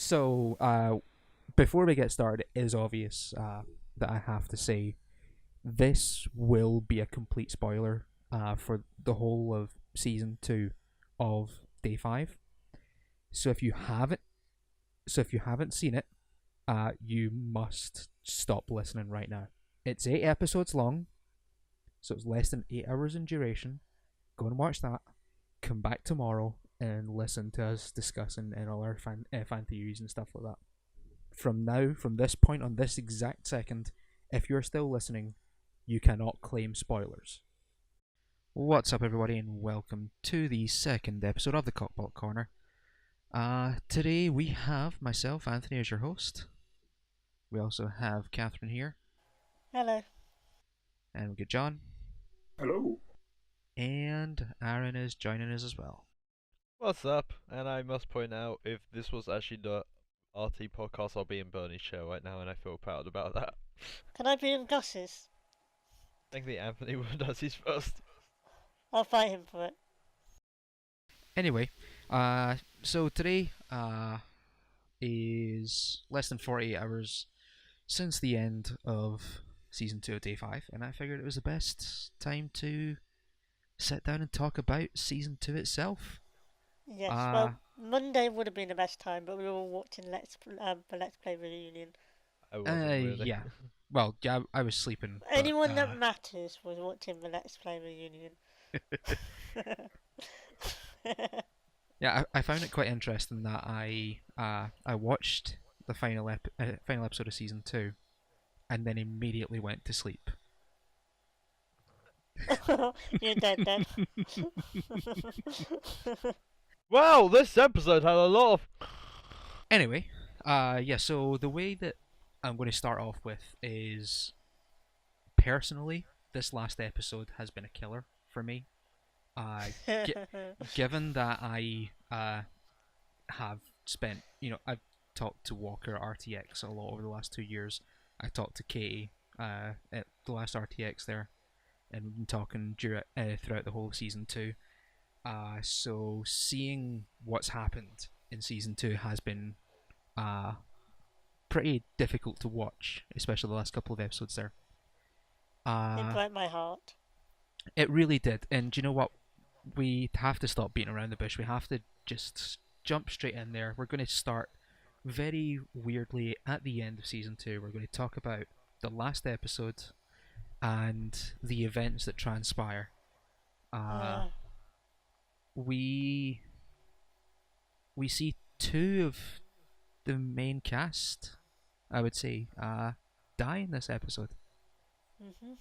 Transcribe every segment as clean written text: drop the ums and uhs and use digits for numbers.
So, before we get started, it is obvious that I have to say this will be a complete spoiler for the whole of season 2 of Day 5. So if you haven't, seen it, you must stop listening right now. It's 8 episodes long, so it's less than 8 hours in duration. Go and watch that. Come back tomorrow and listen to us discussing and all our fan theories and stuff like that. From this point on this exact second, if you're still listening, you cannot claim spoilers. What's up, everybody, and welcome to the second episode of the CockBlockCorner. Today we have myself, Anthony, as your host. We also have Katherine here. Hello. And we get John. Hello. And Aron is joining us as well. What's up? And I must point out, if this was actually the RT podcast, I'll be in Bernie's show right now, and I feel proud about that. Can I be in Gus's? I think the Anthony one does his first. I'll fight him for it. Anyway, so today is less than 48 hours since the end of season 2 of Day 5, and I figured it was the best time to sit down and talk about season 2 itself. Yes, well, Monday would have been the best time, but we were all watching the Let's Play reunion. I wasn't really. Yeah. Well, yeah, I was sleeping. Anyone that matters was watching the Let's Play reunion. Yeah, I found it quite interesting that I watched the final episode of season 2, and then immediately went to sleep. You're dead then. Wow, this episode had a lot of. Anyway, yeah. So the way that I'm going to start off with is, personally, this last episode has been a killer for me. Given that I have spent, I've talked to Walker at RTX a lot over the last 2 years. I talked to Katie at the last RTX there, and we've been talking throughout the whole season 2. So seeing what's happened in season 2 has been pretty difficult to watch, especially the last couple of episodes there. It broke my heart. It really did, and do you know what? We have to stop beating around the bush. We have to just jump straight in there. We're going to start very weirdly at the end of season 2. We're going to talk about the last episode and the events that transpire. We see 2 of the main cast, I would say, die in this episode. Mhm.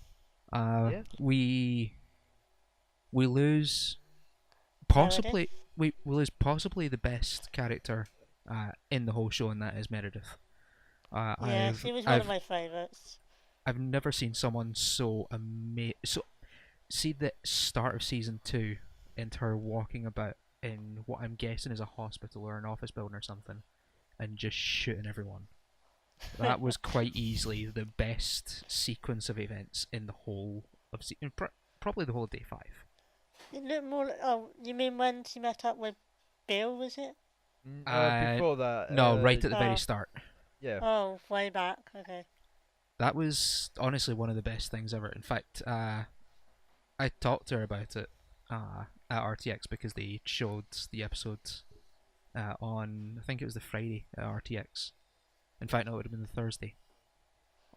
We lose possibly we lose possibly the best character in the whole show, and that is Meredith. Yeah, she was one of my favourites. I've never seen someone so see the start of season 2 and her walking about in what I'm guessing is a hospital or an office building or something, and just shooting everyone. That was quite easily the best sequence of events in the whole of probably the whole of Day 5. It looked more like, oh, you mean when she met up with Bill, was it? Before that. No, right at the very start. Yeah. Oh, way back, okay. That was honestly one of the best things ever. In fact, I talked to her about it at RTX because they showed the episodes on, I think it was the Friday at RTX. In fact, no, it would have been the Thursday.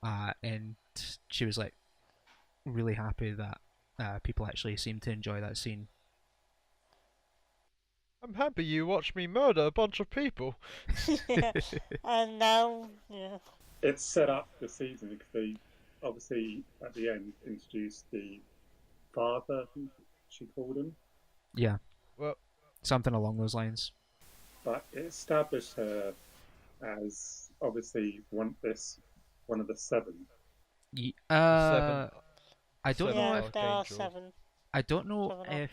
And she was like really happy that people actually seemed to enjoy that scene. I'm happy you watched me murder a bunch of people. Yeah. And now, yeah. It's set up the season because they obviously at the end introduced the father, I think she called him. Yeah. Well, something along those lines. But it established her as obviously one of the 7. seven. I don't know Yeah, if there are 7. I don't know 7 if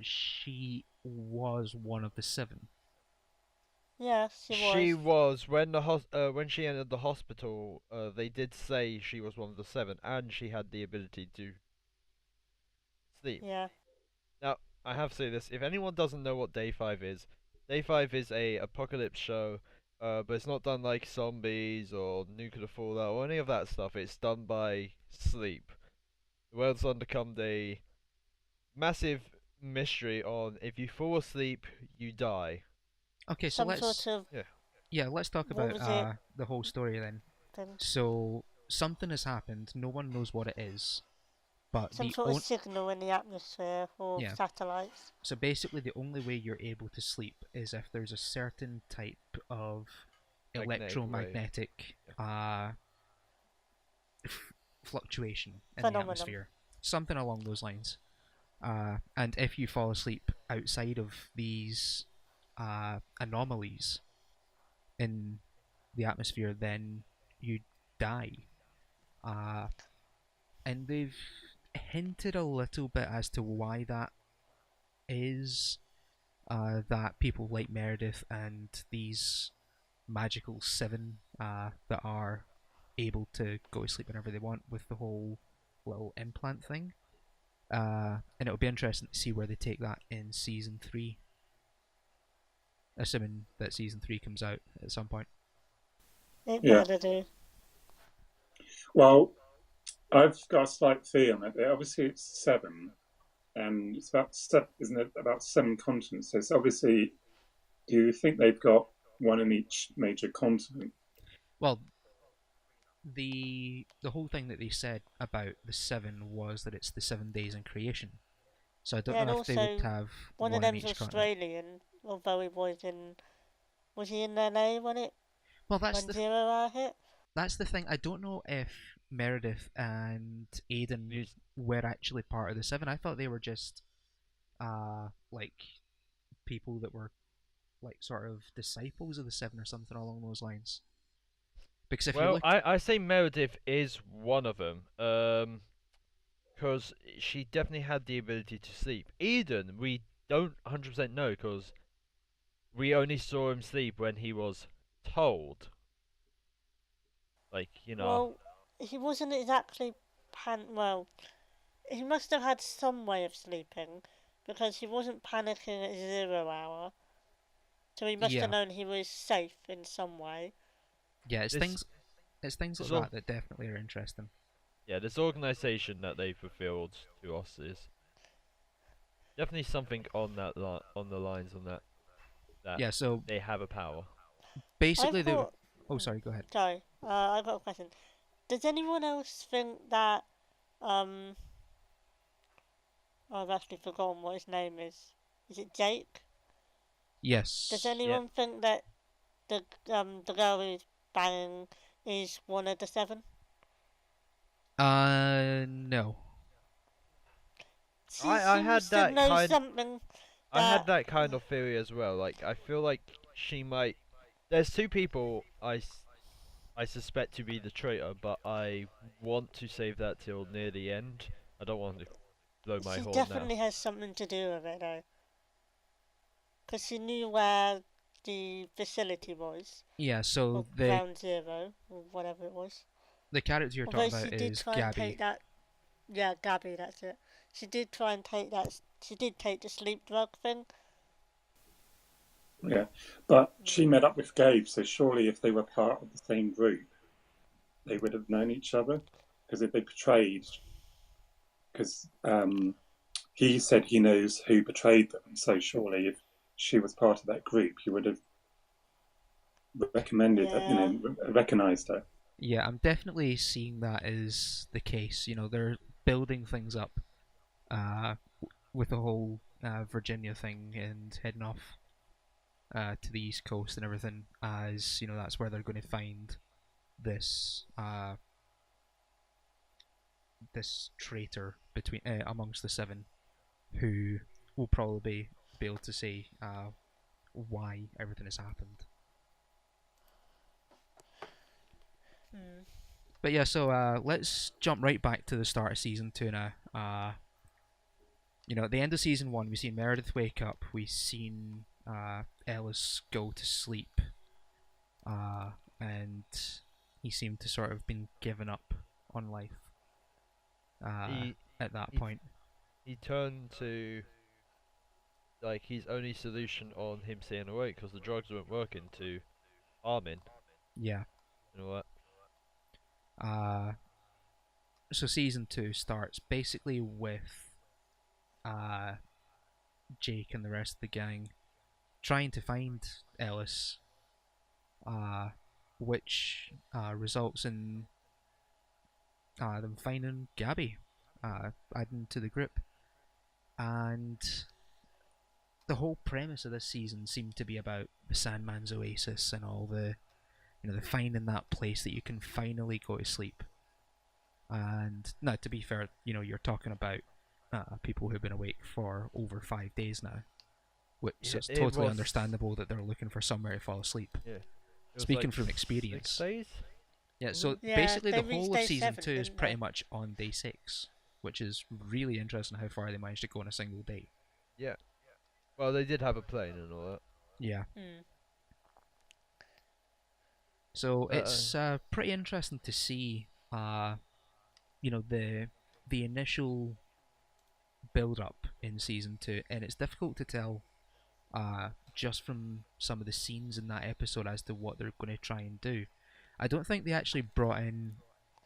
she was one of the 7. Yeah, she was. She was when she entered the hospital. They did say she was one of the 7, and she had the ability to sleep. Yeah. Now, I have to say this: if anyone doesn't know what Day 5 is a apocalypse show but it's not done like zombies or nuclear fallout or any of that stuff. It's done by sleep. The world's undergone a massive mystery on if you fall asleep, you die. Okay, so Some sort of let's talk what about was it? the whole story then. Then So something has happened. No one knows what it is, but some sort of signal in the atmosphere or yeah. satellites. So basically, the only way you're able to sleep is if there's a certain type of electromagnetic fluctuation in the Phenomenon. atmosphere, something along those lines. And if you fall asleep outside of these anomalies in the atmosphere, then you die. And they've hinted a little bit as to why that is. That people like Meredith and these magical seven that are able to go to sleep whenever they want with the whole little implant thing. And it'll be interesting to see where they take that in season 3. Assuming that season 3 comes out at some point. It Yeah. better do. Well, I've got a slight theory on it. Obviously, it's 7, and it's about 7, isn't it? About 7 continents. So it's obviously. Do you think they've got one in each major continent? Well, the whole thing that they said about the 7 was that it's the 7 days in creation. So I don't Yeah, know and if they would also have one of one in them's each continent. Australian, although he was in. Was he in LA when it Well, that's when the 0 hour hit? that's the thing. I don't know if Meredith and Aiden Use- were actually part of the 7. I thought they were just like people that were like sort of disciples of the 7 or something along those lines. Because if you Well, look, I say Meredith is one of them. Because she definitely had the ability to sleep. Eden, we don't 100% know because we only saw him sleep when he was told. Like, you know. Well, he wasn't exactly well, he must have had some way of sleeping because he wasn't panicking at 0 hour. So he must have yeah, known he was safe in some way. yeah, This, it's things like this that that definitely are interesting. yeah, this organization that they fulfilled to us is definitely something on that on the lines on that Yeah, so they have a power. I basically they. thought. Oh, sorry, go ahead. Sorry, I got a question. Does anyone else think that um? I've actually forgotten what his name is. Is it Jake? Does Yes. Yeah. anyone think that the girl who's banging is one of the 7? No. She I seems had to that know kind something I had that. that kind of theory as well. Like I feel like she might. There's 2 people I suspect to be the traitor, but I want to save that till near the end. I don't want to blow my She horn now. definitely has something to do with it, though. Because she knew where the facility was, Yeah, so or Ground Zero, or whatever it was. the character you're Although talking she about did is try and take Gabby. that. Yeah, Gabby, that's it. She did try and take that. She did take the sleep drug thing. Yeah, but she met up with Gabe, so surely if they were part of the same group, they would have known each other. Because if they betrayed, because he said he knows who betrayed them, so surely if she was part of that group, he would have recommended, Yeah. recognized her. Yeah, I'm definitely seeing that as the case. They're building things up uh, with the whole Virginia thing and heading off to the East Coast and everything, as that's where they're going to find this this traitor between amongst the 7, who will probably be able to say why everything has happened. Hmm. But yeah, so let's jump right back to the start of season 2 now. At the end of season 1, we've seen Meredith wake up, we've seen Ellis go to sleep, and he seemed to sort of been given up on life He at that he point. he turned to like his only solution on him staying awake because the drugs weren't working to Armin. Yeah. You know what? So season 2 starts basically with uh, Jake and the rest of the gang trying to find Ellis, which results in them finding Gabby, adding to the group. And the whole premise of this season seemed to be about the Sandman's Oasis and all the, the finding that place that you can finally go to sleep. And now, to be fair, you're talking about people who've been awake for over 5 days now, which Yeah, so it's it totally was- understandable that they're looking for somewhere to fall asleep. Yeah. It was Speaking like from 6 experience. days? Yeah, so Yeah, basically they the reached whole of day season 7, 2 is didn't pretty they? much on day 6, which is really interesting how far they managed to go in a single day. Yeah. Well, they did have a plane and all that. Yeah. Hmm. So Uh-oh. it's pretty interesting to see, the initial build up in season 2, and it's difficult to tell just from some of the scenes in that episode as to what they're going to try and do. I don't think they actually brought in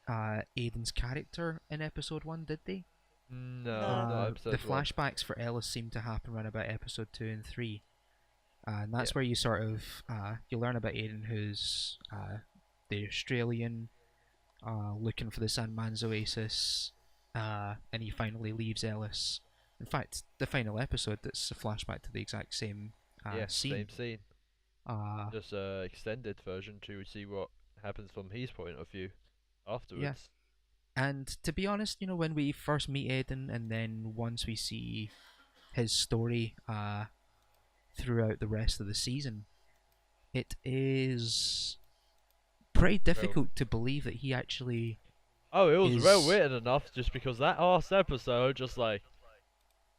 Aiden's character in episode 1, did they? No, not episode The 1. flashbacks for Ellis seem to happen around about episode 2 and 3. And that's Yeah. where you sort of you learn about Aiden, who's the Australian looking for the Sandman's Oasis, and he finally leaves Ellis. In fact, the final episode, that's a flashback to the exact same Yeah, scene. same scene. Uh, Just extended version to see what happens from his point of view afterwards. and to be honest, when we first meet Aiden, and then once we see his story throughout the rest of the season, it is pretty difficult to believe that he actually. Oh, it was well is- written enough just because that last episode just like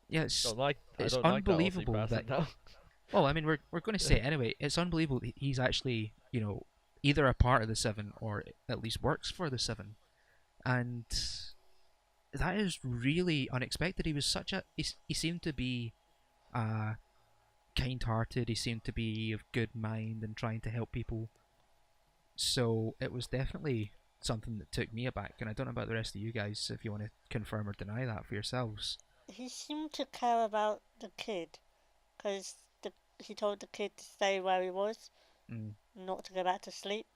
Yeah, it's I don't like it's that Aussie unbelievable bastard that- now. well, I mean, we're going to say it anyway. It's unbelievable that he's actually, either a part of the Seven or at least works for the Seven, and that is really unexpected. He was he seemed to be kind-hearted. He seemed to be of good mind and trying to help people. So it was definitely something that took me aback, and I don't know about the rest of you guys if you want to confirm or deny that for yourselves. He seemed to care about the kid, because he told the kid to stay where he was, not to go back to sleep.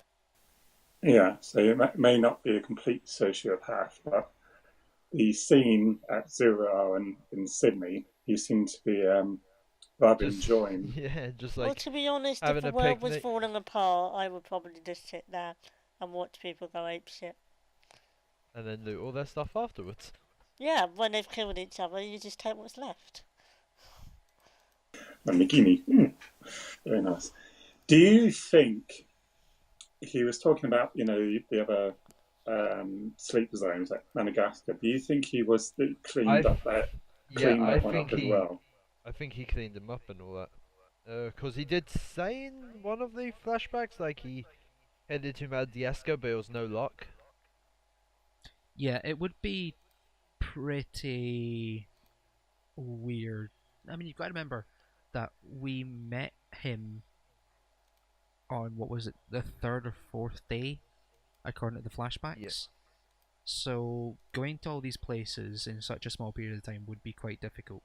Yeah, so it may not be a complete sociopath, but the scene at 0 Hour in Sydney, he seemed to be rather enjoying. Yeah, just Well, like to be honest, if having the a world was picnic. falling apart, I would probably just sit there and watch people go apeshit. And then do all their stuff afterwards. Yeah, when they've killed each other, you just take what's left. And Nagini, very nice. Do you think he was talking about, the other sleep zones like Madagascar? Do you think he was cleaned I up that Yeah, cleaned I that one think up as he well? I think he cleaned them up and all that. Because he did say in one of the flashbacks, like he headed to Madagascar, but it was no luck. Yeah, it would be pretty weird. I mean, you've got to remember that we met him on, what was it, the 3rd or 4th day, according to the flashbacks. Yeah. So going to all these places in such a small period of time would be quite difficult.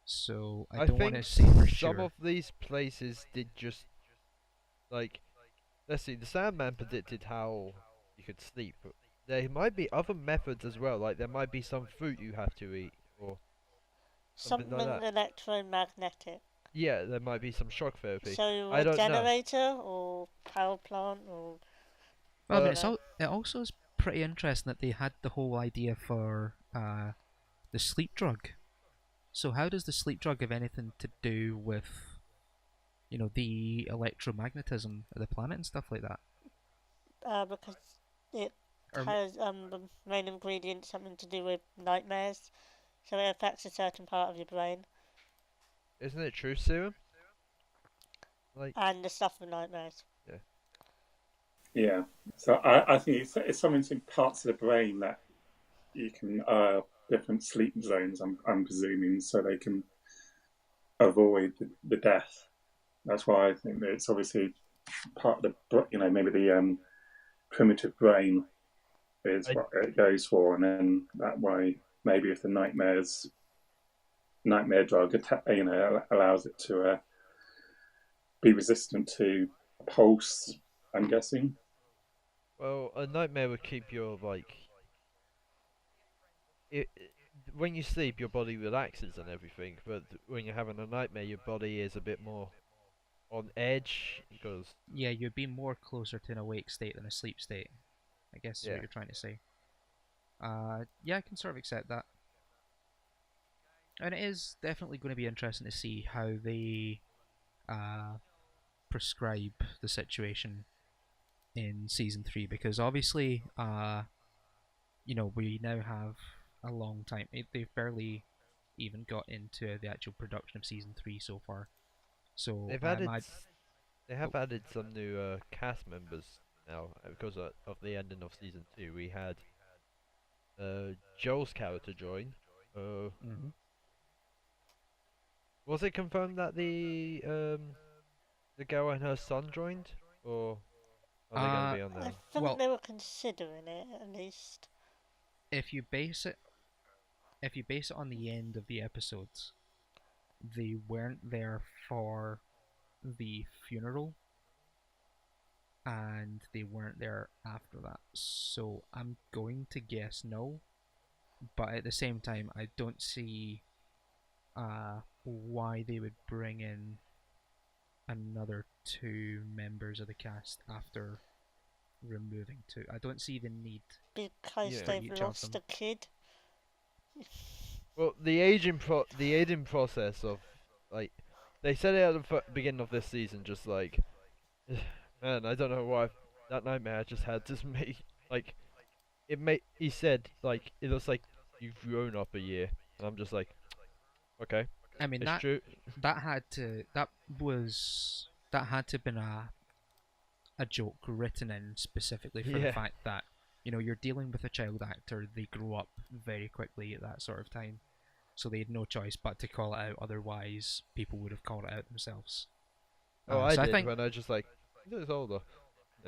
So I don't want think to say for some sure. of these places did just like, let's see, the Sandman predicted how you could sleep, but there might be other methods as well. Like there might be some fruit you have to eat, or something Something like that. electromagnetic. Yeah, there might be some shock therapy. So I a don't know. generator or power plant or Well, I mean, Uh, it also is pretty interesting that they had the whole idea for the sleep drug. So how does the sleep drug have anything to do with, the electromagnetism of the planet and stuff like that? because it Or- has the main ingredient something to do with nightmares, so it affects a certain part of your brain Isn't it true serum? Like and the stuff of nightmares. Yeah. So I think it's something in parts of the brain that you can different sleep zones. I'm presuming, so they can avoid the death. That's why I think that it's obviously part of the maybe the primitive brain is I what it goes for, and then that way maybe if the nightmare drug allows it to be resistant to pulse. I'm guessing. well, a nightmare would keep your like when you sleep, your body relaxes and everything, but when you're having a nightmare, your body is a bit more on edge because Yeah, you'd be more closer to an awake state than a sleep state, I guess is what yeah. you're trying to say. Yeah, I can sort of accept that. And it is definitely going to be interesting to see how they uh, prescribe the situation in season 3 because obviously, we now have a long time. They've barely even got into the actual production of season 3 so far. So They've I added imagine. they Oh, have added some new cast members now because of the ending of season 2. We had Joel's character join. mm-hmm. Was it confirmed that the girl and her son joined, or are they going to uh, be on I there? think well, they were considering it at least. if you base it, if you base it on the end of the episodes, they weren't there for the funeral, and they weren't there after that. So I'm going to guess no, but at the same time, I don't see why they would bring in another two members of the cast after removing two. I don't see the need Because Yeah. for they've each of lost them. a kid. Well, the aging process of like they said it at the beginning of this season, just like man, I don't know why that nightmare I just had just made like it made. He said like it looks like you've grown up a year, and I'm just like okay, I mean it's that true. that had to that had to have been a joke written in specifically for the Yeah. fact that you're dealing with a child actor. They grow up very quickly at that sort of time, so they had no choice but to call it out. Otherwise, people would have called it out themselves. Oh, I So I did think when I just like he looks older.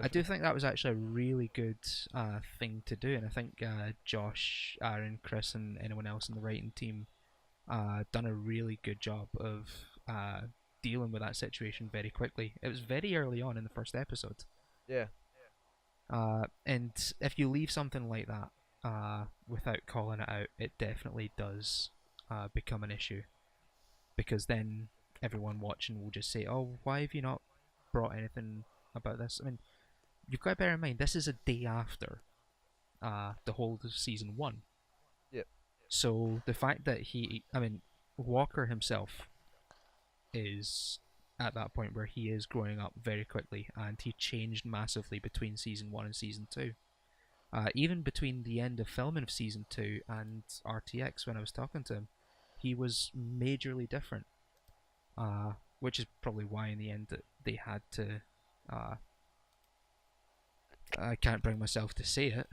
I do think that was actually a really good thing to do, and I think Josh, Aaron, Chris, and anyone else in the writing team done a really good job of dealing with that situation very quickly. It was very early on in the first episode. Yeah. And if you leave something like that without calling it out, it definitely does become an issue. Because then everyone watching will just say, "Oh, why have you not brought anything about this?" I mean, you've got to bear in mind this is a day after the whole of season 1. Yep. So the fact that Walker himself is at that point where he is growing up very quickly, and he changed massively between season 1 and season 2. Even between the end of filming of season 2 and RTX, when I was talking to him, he was majorly different. Which is probably why in the end that they had to. I can't bring myself to say it.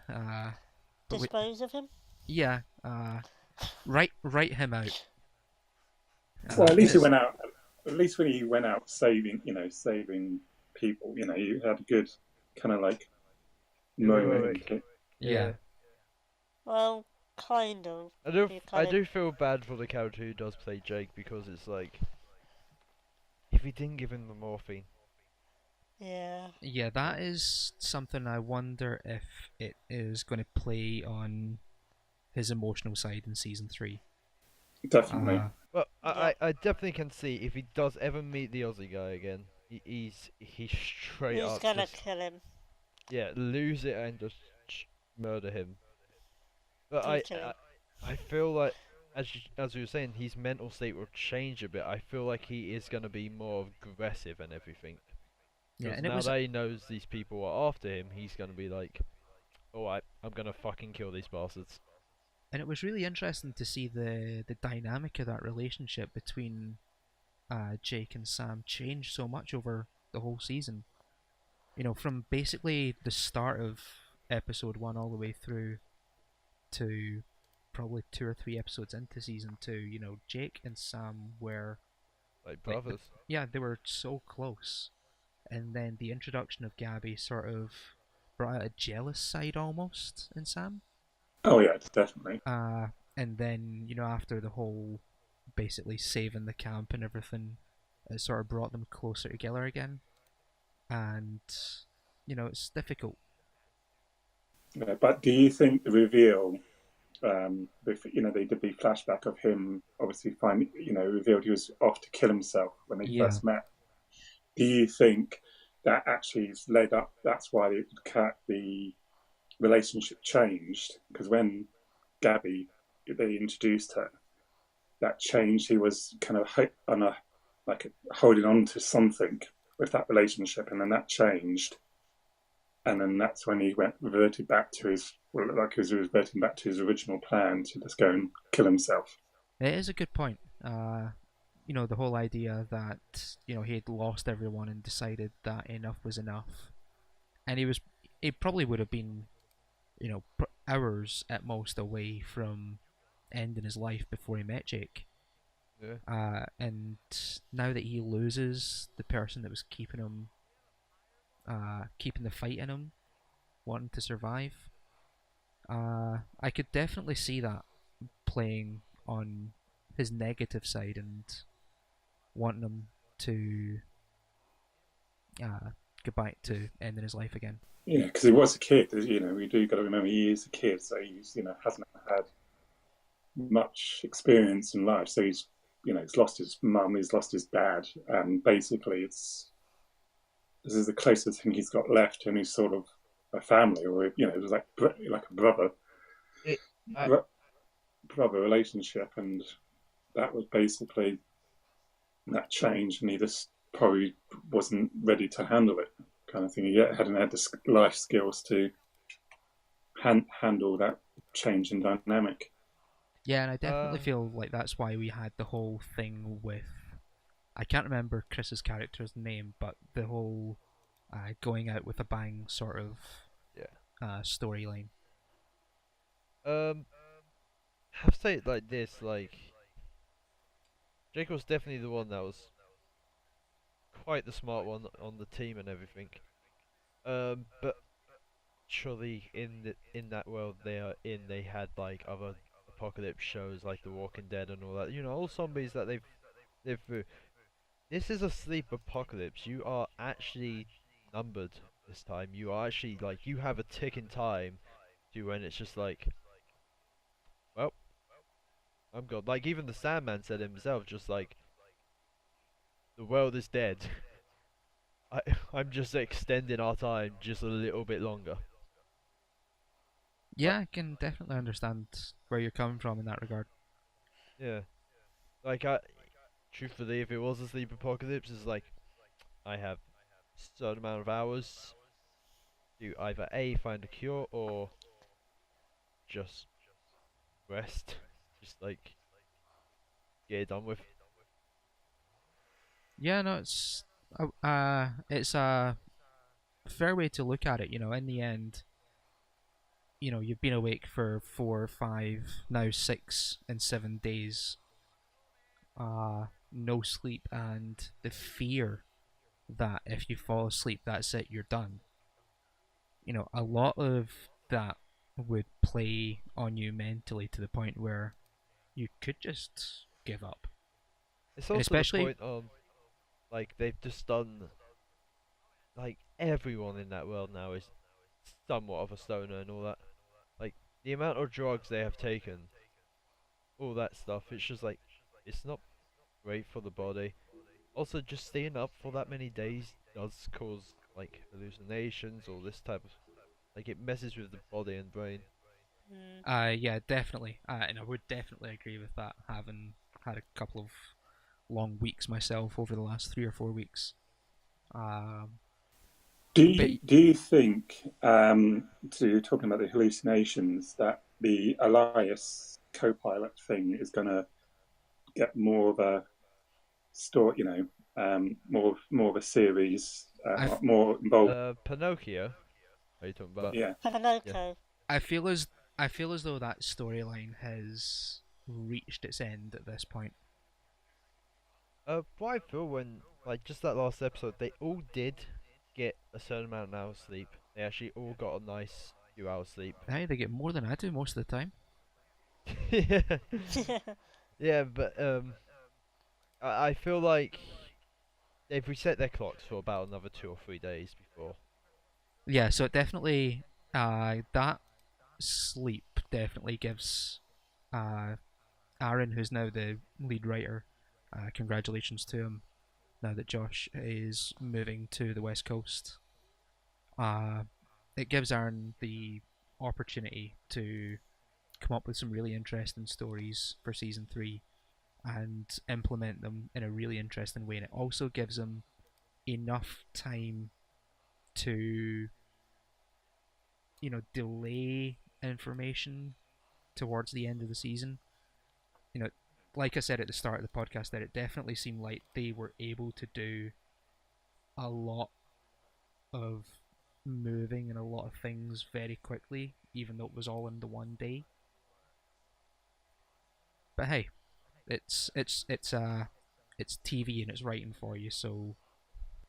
Dispose of him. Yeah, write him out. Well, at least he Because went out. At least when he went out saving people, you had a good kind of like moment. yeah, Well, kind of. I do feel bad for the character who does play Jake because it's like if he didn't give him the morphine. Yeah. that is something I wonder if it is going to play on his emotional side in season 3. Definitely. Well, Yeah. I definitely can see if he does ever meet the Aussie guy again, he's straight He's up gonna just kill him. lose it and just murder him. But Brutally. I feel like as you were saying, his mental state will change a bit. I feel like he is gonna be more aggressive and everything. Yeah, Because and it now was that he knows these people are after him, he's gonna be like, alright, I'm gonna fucking kill these bastards. really interesting to see the dynamic of that relationship between Jake and Sam change so much over the whole season. From basically the start of episode 1 all the way through to probably 2 or 3 episodes into season 2, Jake and Sam were Like like brothers. they were so close. and then the introduction of Gabby sort of brought out a jealous side almost in Sam. Oh yeah, definitely. And then after the whole basically saving the camp and everything, it sort of brought them closer together again. And it's difficult. Yeah, but do you think the reveal, they did the flashback of him obviously revealed he was off to kill himself when they Yeah. first met. Do you think that actually has led up? That's why the relationship changed, because when Gabby they introduced her, that changed. He was kind of holding on to something with that relationship, and then that changed, and then that's when he reverted back to his reverting back to his original plan to just go and kill himself. It is a good point. The whole idea that he had lost everyone and decided that enough was enough, and he probably would have been hours at most away from ending his life before he met Jake. Yeah. And now that he loses the person that was keeping him, keeping the fight in him, wanting to survive, I could definitely see that playing on his negative side and wanting him to get back to ending his life again. Yeah, because he was a kid. We do got to remember he is a kid, so he's hasn't had much experience in life. So he's lost his mum, he's lost his dad, and basically this is the closest thing he's got left to any sort of a family, or it was like a brother brother relationship, and that was basically that change, and he just probably wasn't ready to handle it, kind of thing. He hadn't had the life skills to handle that change in dynamic. Yeah, and I definitely feel like that's why we had the whole thing with, I can't remember Chris's character's name, but the whole going out with a bang sort of storyline. Have to say it like this, like Jake was definitely the one that was quite the smart one on the team and everything. But surely in that world they are in, they had like other apocalypse shows like The Walking Dead and all that. All zombies that they've lived through. This is a sleep apocalypse. You are actually numbered this time. You are actually like, you have a ticking time to when it's just like, well, I'm gone. Like even the Sandman said himself, just like, the world is dead. I'm just extending our time just a little bit longer. Yeah, I can definitely understand where you're coming from in that regard. Yeah. Like, truthfully, if it was a sleep apocalypse, it's like, I have a certain amount of hours to either A, find a cure, or just rest. Just, like, get it done with. Yeah, no, it's a fair way to look at it. In the end, you've been awake for 4, 5, now 6 and 7 days. No sleep, and the fear that if you fall asleep, that's it, you're done. A lot of that would play on you mentally to the point where you could just give up. It's And also especially, the point on, like, they've just done, like, everyone in that world now is somewhat of a stoner and all that. Like, the amount of drugs they have taken, all that stuff, it's just like, it's not great for the body. Also, just staying up for that many days does cause, like, hallucinations or this type of, like, it messes with the body and brain. yeah, definitely, and I would definitely agree with that. Having had a couple of long weeks myself over the last 3 or 4 weeks. Do But you think, so you're talking about the hallucinations, that the Elias co-pilot thing is going to get more of a story, more of a series, more involved? Pinocchio? Are you talking about? Yeah. Pinocchio. I feel as though that storyline has reached its end at this point. What I feel when, like, just that last episode, they all did get a certain amount of hours sleep. They actually all got a nice few hours sleep. Hey, they get more than I do most of the time. Yeah, yeah, but I feel like they've reset their clocks for about another 2 or 3 days before. Yeah, so it definitely that sleep definitely gives uh Aron, who's now the lead writer, congratulations to him now that Josh is moving to the West Coast. Uh, it gives Aron the opportunity to come up with some really interesting stories for season 3 and implement them in a really interesting way. And it also gives him enough time to, delay information towards the end of the season. You know, like I said at the start of the podcast, that it definitely seemed like they were able to do a lot of moving and a lot of things very quickly, even though it was all in the one day. But hey, it's TV and it's writing for you, so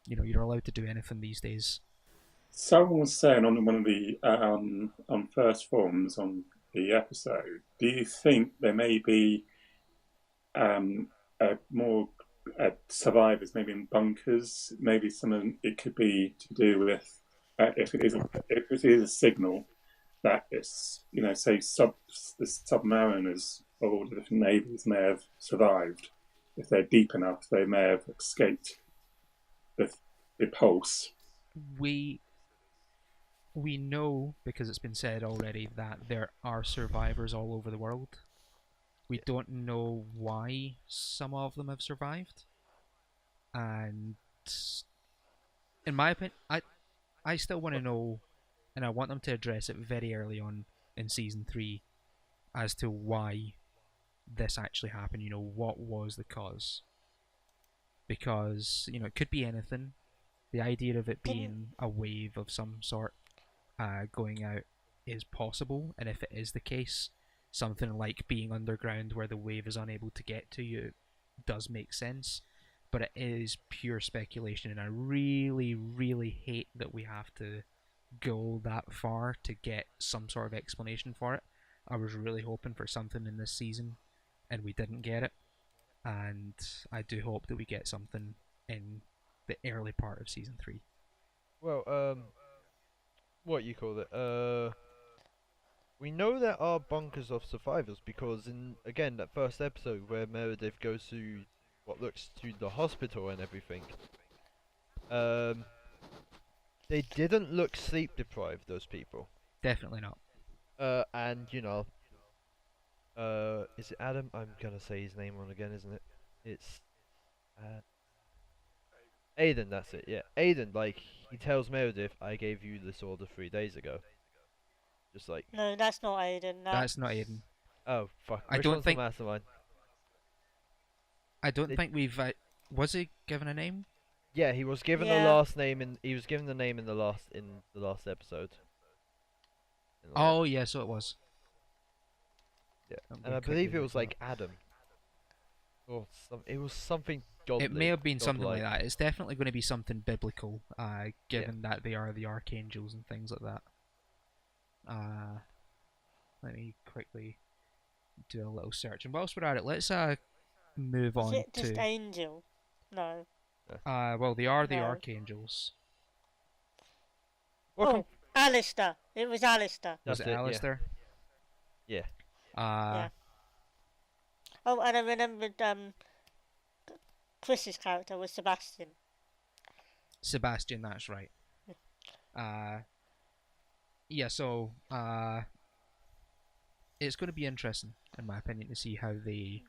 you're allowed to do anything these days. Someone was saying on one of the on first forums on the episode, do you think there may be um, more survivors, maybe in bunkers? Maybe it could be to do with if it is a signal that it's say the submariners of all the different navies may have survived. If they're deep enough, they may have escaped the pulse. We know, because it's been said already, that there are survivors all over the world. We don't know why some of them have survived, and in my opinion, I still want to know, and I want them to address it very early on in season 3 as to why this actually happened. What was the cause? Because it could be anything. The idea of it Didn't being a wave of some sort going out is possible, and if it is the case, something like being underground where the wave is unable to get to you does make sense. But it is pure speculation, and I really, really hate that we have to go that far to get some sort of explanation for it. I was really hoping for something in this season, and we didn't get it. And I do hope that we get something in the early part of season 3. Well, what you call it? We know there are bunkers of survivors because in again that first episode where Meredith goes to what looks to the hospital and everything, they didn't look sleep deprived. Those people. Definitely not. And is it Adam? I'm gonna say his name wrong again, isn't it? It's Aiden. That's it. Yeah, Aiden. Like he tells Meredith, "I gave you this order 3 days ago." Just like, No, that's not Aiden. That's not Aiden. oh fuck, I which don't one's think- the mastermind? I don't It- think we've. Was he given a name? Yeah, he was given the Yeah. last name, and he was given the name in the last episode. In the Oh, yeah, so it was. Yeah. I'm and gonna I believe quickly it look was that like Adam, or it was something godly. It may have been something like godlike. that. It's definitely going to be something biblical, given that they are the archangels and things like that. Let me quickly do a little search. And whilst we're at it, let's move Was on it just to. Angel? No. Well, they are the No. archangels. Welcome. Oh, Alistair. It was Alistair. Was That's it it, yeah. Alistair? Yeah. Yeah. Oh, and I remembered Chris's character was Sebastian. Sebastian, that's right. Yeah, so it's going to be interesting, in my opinion, to see how they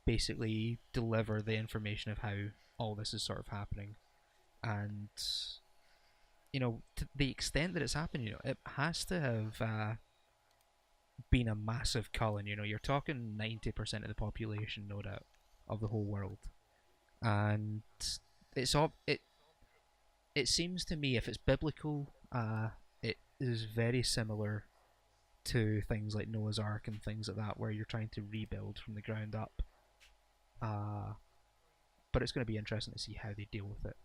basically deliver the information of how all this is sort of happening. And, to the extent that it's happening, it has to have been a massive culling. You're talking 90% of the population, no doubt, of the whole world. And it's all it seems to me, if it's biblical, it is very similar to things like Noah's Ark and things like that, where you're trying to rebuild from the ground up. But it's going to be interesting to see how they deal with it.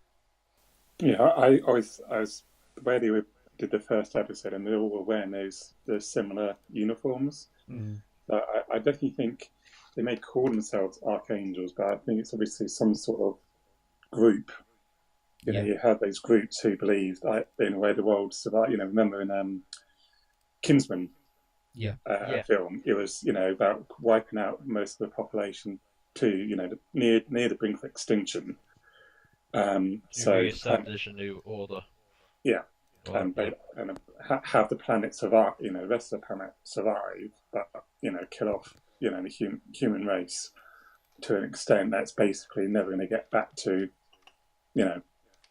Yeah, I was where they did the first episode, and they all were wearing those similar uniforms. Mm. So I definitely think they may call themselves archangels, but I think it's obviously some sort of group. You know, Yeah. you have those groups who believe that in a way the world survived. You know, remember in Kinsman Yeah. Yeah. film, it was about wiping out most of the population to near the brink of extinction. To So re-establish a new order. yeah, Or, yeah. and have the planet survive. You know, the rest of the planet survive, but kill off the human race to an extent that's basically never going to get back to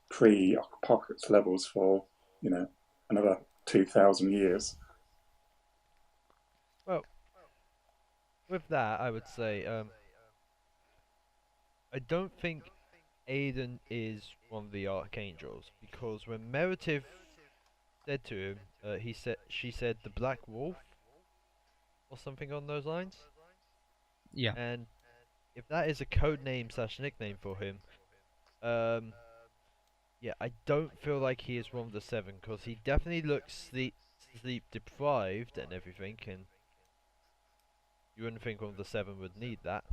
pre-apocalypse levels for another 2,000 years. Well, with that, I would say I don't think Aiden is one of the archangels because when Meredith said to him, she said the Black Wolf or something on those lines. Yeah. And if that is a code name / nickname for him, yeah, I don't feel like he is one of the seven because he definitely looks sleep deprived and everything, and you wouldn't think one of the seven would need that.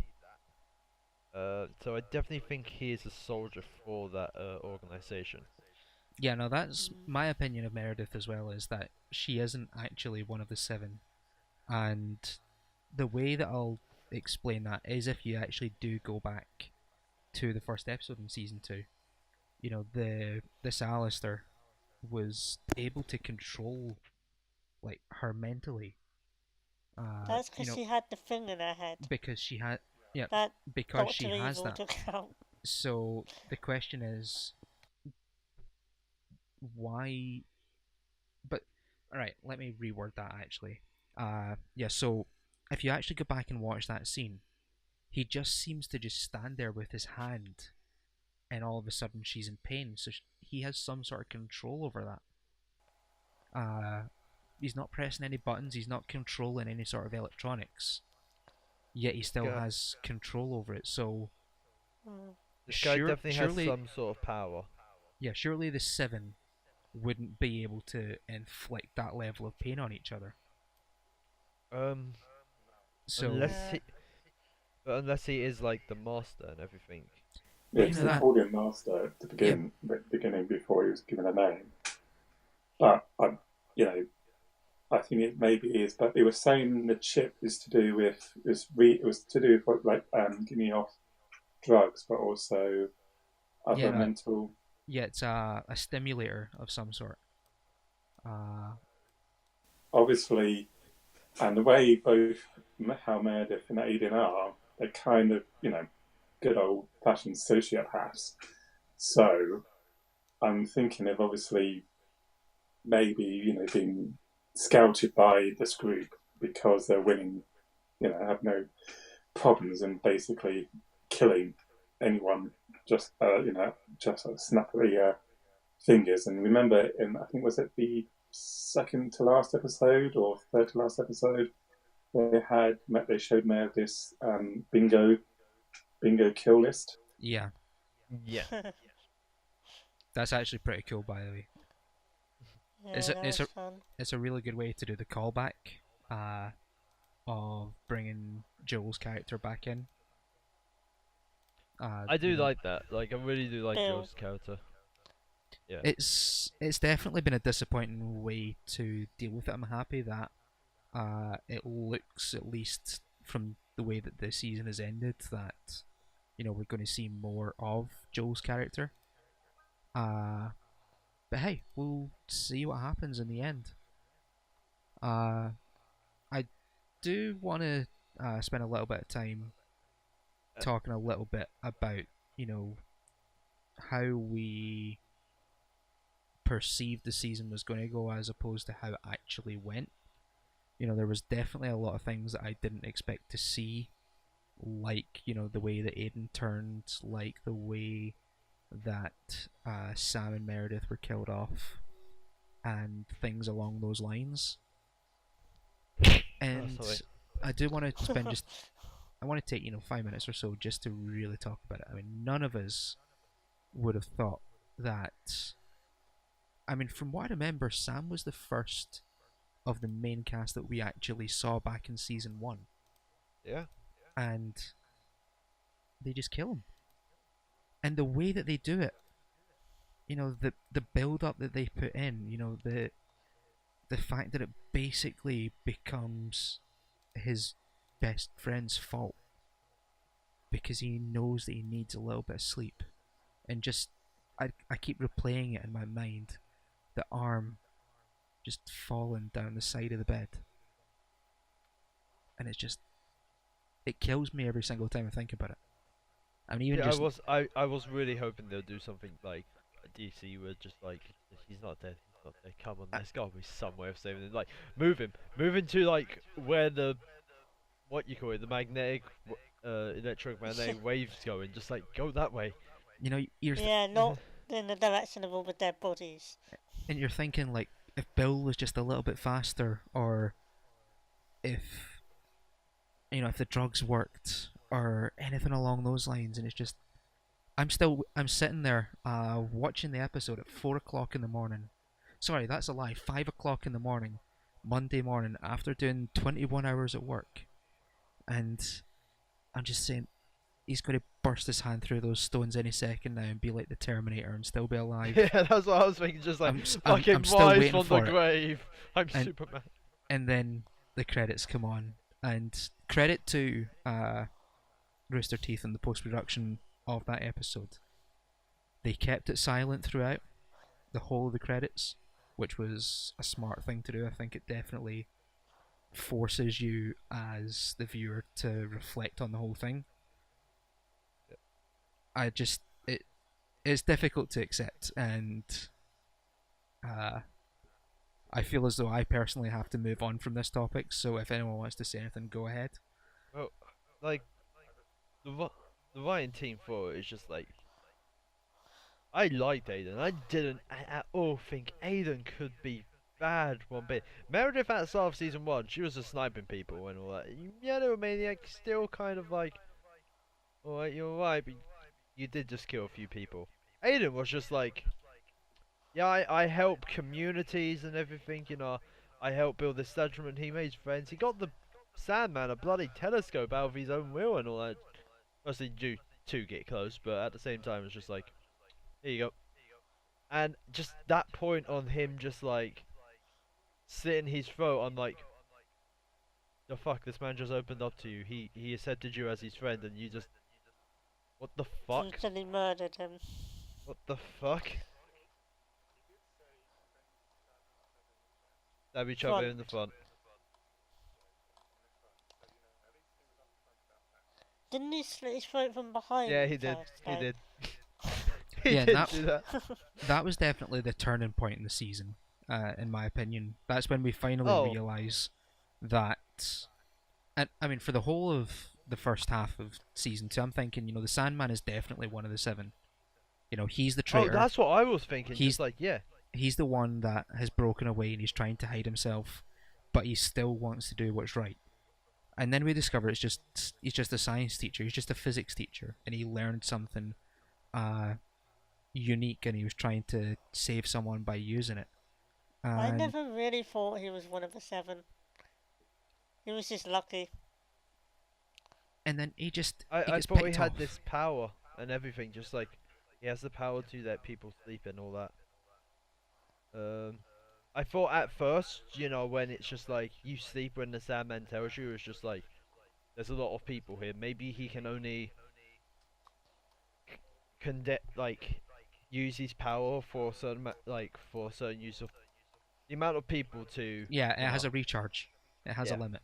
So I definitely think he is a soldier for that organization. Yeah, no, that's my opinion of Meredith as well, is that she isn't actually one of the seven. And the way that I'll explain that is if you actually do go back to the first episode in season 2. You know, this Alistair was able to control like her mentally. That's because she had the thing in her head. Because she had That because she Doctor has Evil that. took out. So the question is why but alright, let me reword that actually. Yeah, so if you actually go back and watch that scene, he just seems to just stand there with his hand and all of a sudden she's in pain, so he has some sort of control over that. He's not pressing any buttons, he's not controlling any sort of electronics, yet he still Okay. has control over it. So This guy definitely surely, has some sort of power. yeah, surely the seven wouldn't be able to inflict that level of pain on each other. So unless he is like the master and everything. Yeah, You because know they that. called him Master at the beginning before he was given a name. But I think it maybe is. But they were saying the chip is to do with it was to do with like giving off drugs, but also other Yeah, no, mental. yeah, it's a stimulator of some sort. Obviously, and the way both how Meredith and Aiden are, they're kind of good old fashioned sociopaths. So I'm thinking of obviously maybe being scouted by this group because they're winning, have no problems and basically killing anyone just just a snap of the fingers. And remember, I think was it the second to last episode or third to last episode, they showed me this bingo kill list. Yeah, Yeah. that's actually pretty cool, by the way. That was fun. It's a really good way to do the callback of bringing Joel's character back in. I do like that. Like, I really do like Bill. Joe's character. Yeah. It's definitely been a disappointing way to deal with it. I'm happy that it looks, at least from the way that the season has ended, that we're going to see more of Joel's character. But hey, we'll see what happens in the end. I do want to spend a little bit of time talking a little bit about how we perceived the season was going to go as opposed to how it actually went. There was definitely a lot of things that I didn't expect to see, like the way that Aiden turned, like the way that Sam and Meredith were killed off, and things along those lines. And I do want to spend I want to take 5 minutes or so just to really talk about it. I mean, none of us would have thought that, I mean, from what I remember, Sam was the first of the main cast that we actually saw back in season 1. Yeah. And they just kill him. And the way that they do it, the build up that they put in, the fact that it basically becomes his best friend's fault because he knows that he needs a little bit of sleep. And just, I keep replaying it in my mind, the arm just falling down the side of the bed. And it kills me every single time I think about it. I mean, even just... I was really hoping they'll do something like DC where just like, he's not dead, come on, there's gotta be some way of saving him, like, move him to like where the, what you call it, the magnetic, electromagnetic waves going, just like, go that way. Yeah, not in the direction of all the dead bodies. And you're thinking, like, if Bill was just a little bit faster, or if the drugs worked, or anything along those lines. And it's just, I'm sitting there watching the episode at 4 o'clock in the morning. Sorry, that's a lie. 5 o'clock in the morning, Monday morning, after doing 21 hours at work. And I'm just saying, he's going to burst his hand through those stones any second now and be like the Terminator and still be alive. Yeah, that's what I was thinking, just like, I'm still rise waiting from for the it. grave. I'm Superman. And then the credits come on. And credit to Rooster Teeth and the post-production of that episode. They kept it silent throughout the whole of the credits, which was a smart thing to do. I think it definitely forces you as the viewer to reflect on the whole thing. It's difficult to accept, and I feel as though I personally have to move on from this topic, so if anyone wants to say anything, go ahead. Well, like, the writing team for it is just like, I liked Aiden. I didn't at all think Aiden could be bad one bit. Meredith at the start of season 1, she was just sniping people and all that. Yeah, they were maniacs, still kind of like, alright, you're right, but you did just kill a few people. Aiden was just like, yeah, I help communities and everything, I help build this settlement, he made friends, he got the Sandman a bloody telescope out of his own will and all that. Mostly due to get close, but at the same time it's just like, here you go. And just that point on him just like slitting his throat, I'm like, the fuck, this man just opened up to you. He accepted you as his friend and you just, what the fuck? Brutally murdered him. What the fuck? Stab each other in the front. Didn't he slit his throat from behind? Yeah, he did. First, He though? did. Yeah, did do that. That was definitely the turning point in the season, in my opinion. That's when we finally realise that, and I mean, for the whole of the first half of season 2, I'm thinking, the Sandman is definitely one of the 7. He's the traitor. Oh, that's what I was thinking. He's like, yeah. He's the one that has broken away and he's trying to hide himself, but he still wants to do what's right. And then we discover he's just a science teacher. He's just a physics teacher, and he learned something unique, and he was trying to save someone by using it. I never really thought he was one of the 7. He was just lucky. And then he I thought he had this power and everything, just like he has the power to let people sleep and all that. I thought at first, when it's just like you sleep when the Sandman tells you, it's just like there's a lot of people here. Maybe he can only use his power for a certain for a certain use of the amount of people to. Yeah, it has a recharge. It has a limit.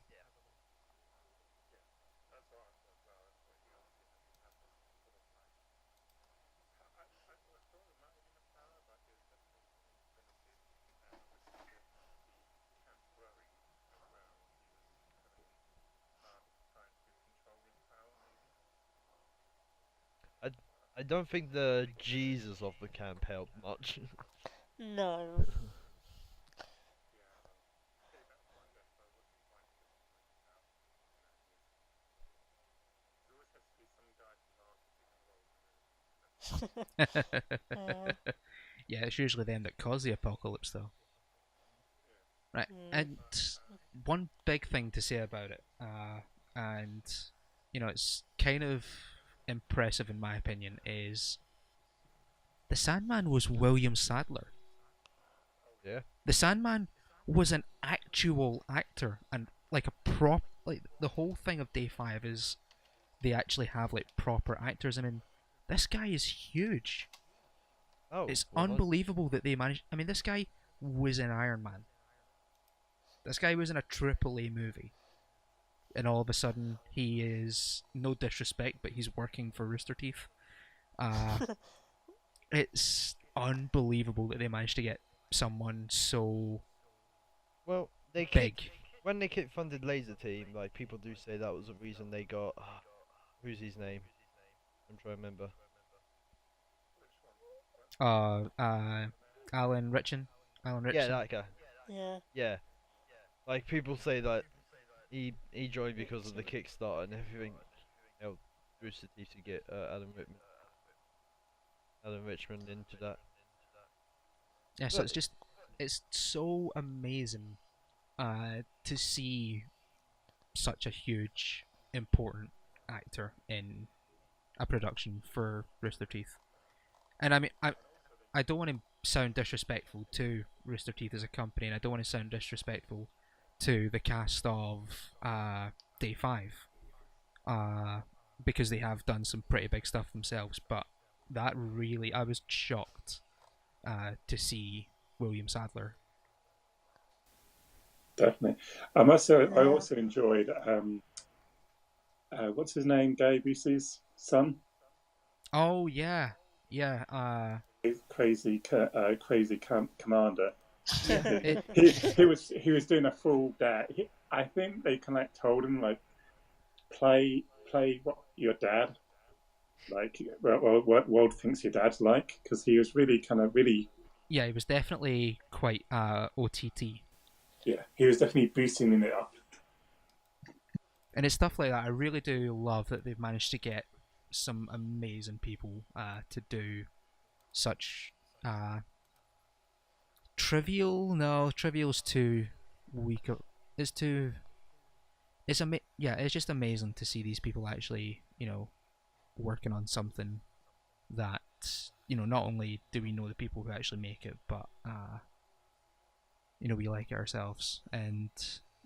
I don't think the Jesus of the camp helped much. No. Yeah, it's usually them that cause the apocalypse, though. Right, and one big thing to say about it, and it's kind of impressive in my opinion, is the Sandman was William Sadler. Yeah. The Sandman was an actual actor, and like a prop. Like the whole thing of Day 5 is they actually have like proper actors. I mean, this guy is huge. Oh, It's 100. unbelievable that they managed. I mean, this guy was in Iron Man. This guy was in a AAA movie, and all of a sudden he is, no disrespect, but he's working for Rooster Teeth. It's unbelievable that they managed to get someone so Well, big. When they funded Laser Team, like people do say that was the reason they got. Who's his name? I'm trying to remember. Alan Ritchson. Alan Yeah, Ritchson. that guy. Yeah. Yeah. Like people say that he joined because of the Kickstarter and everything. Helped Rooster Teeth to get Alan Richmond into that. Yeah, so it's so amazing to see such a huge, important actor in a production for Rooster Teeth. And I mean, I don't want to sound disrespectful to Rooster Teeth as a company, and I don't want to sound disrespectful to the cast of Day 5, because they have done some pretty big stuff themselves, but that really, I was shocked to see William Sadler. Definitely. I also enjoyed what's his name, Guy Busey's son. Oh yeah, yeah. Crazy commander. Yeah. he was doing a full dad. I think they kind of told him like play what your dad like, what world thinks your dad's like, because he was really Yeah, he was definitely quite OTT. Yeah, he was definitely boosting it up. And it's stuff like that. I really do love that they've managed to get some amazing people to do such trivial. No, trivial's too weak. It's too. It's just amazing to see these people actually, working on something that, not only do we know the people who actually make it, but we like it ourselves, and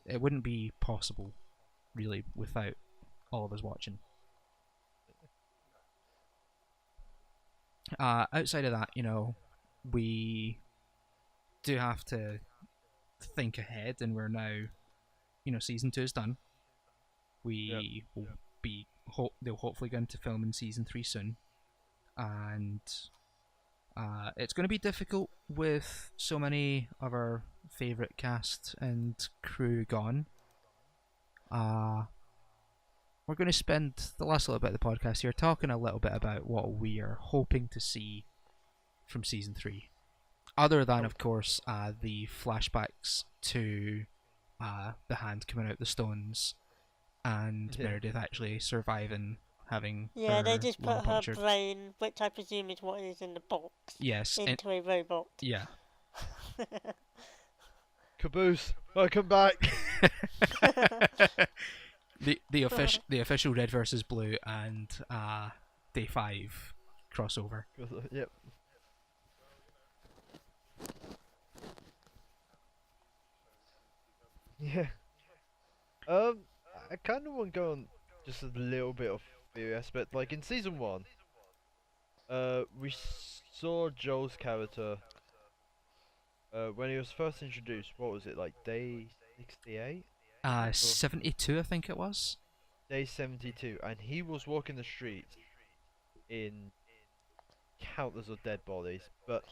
it wouldn't be possible really without all of us watching. Outside of that, we do have to think ahead, and we're now, season 2 is done. We will be they'll hopefully go into film in season 3 soon, and it's going to be difficult with so many of our favourite cast and crew gone. We're going to spend the last little bit of the podcast here talking a little bit about what we are hoping to see from season 3. Other than, of course, the flashbacks to the hand coming out the stones and Meredith actually surviving, having they just put her punctured. brain, which I presume is what is in the box, into a robot. Yeah. Caboose, welcome back. the official Red versus Blue and Day 5 crossover. Yep. Yeah. I kind of want to go on just a little bit of theory aspect. Like in season 1, we saw Joel's character when he was first introduced. What was it, like day 68? 72, I think it was. Day 72, and he was walking the streets in countless of dead bodies. But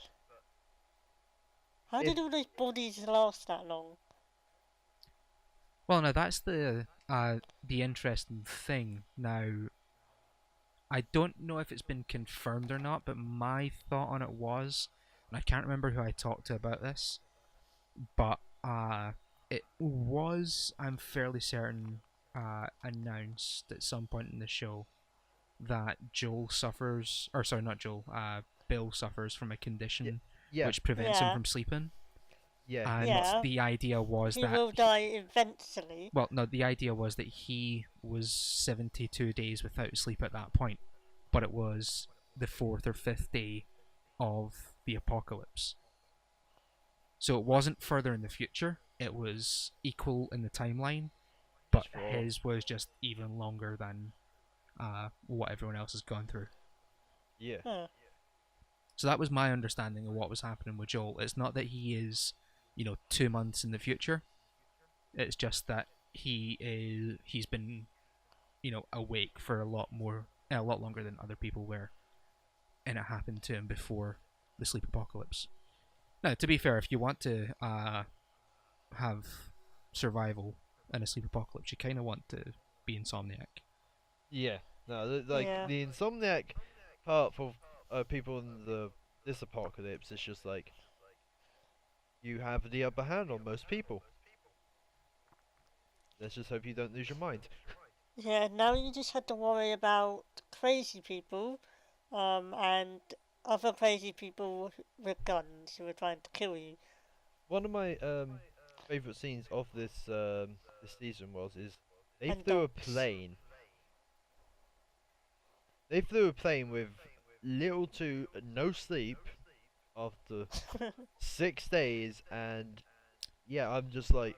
how did all those bodies last that long? Well, now that's the interesting thing. Now, I don't know if it's been confirmed or not, but my thought on it was, and I can't remember who I talked to about this, but it was, I'm fairly certain, announced at some point in the show that Bill suffers from a condition Yeah. which prevents him Yeah. from sleeping. Yeah. And Yeah. the idea was He that will die eventually. well, no, the idea was that he was 72 days without sleep at that point, but it was the fourth or fifth day of the apocalypse. So it wasn't further in the future, it was equal in the timeline, but Just for- his was just even longer than what everyone else has gone through. Yeah. Huh. So that was my understanding of what was happening with Joel. It's not that he is, 2 months in the future. It's just that he's been, awake for a lot longer than other people were, and it happened to him before the sleep apocalypse. Now, to be fair, if you want to have survival in a sleep apocalypse, you kind of want to be insomniac. Yeah. No, Yeah. the insomniac part for people in this apocalypse is just like you have the upper hand on most people. Let's just hope you don't lose your mind. Yeah, now you just had to worry about crazy people, and other crazy people with guns who are trying to kill you. One of my favorite scenes of this season is they And flew a dogs. plane. They flew a plane with little to no sleep after 6 days, and yeah, I'm just like,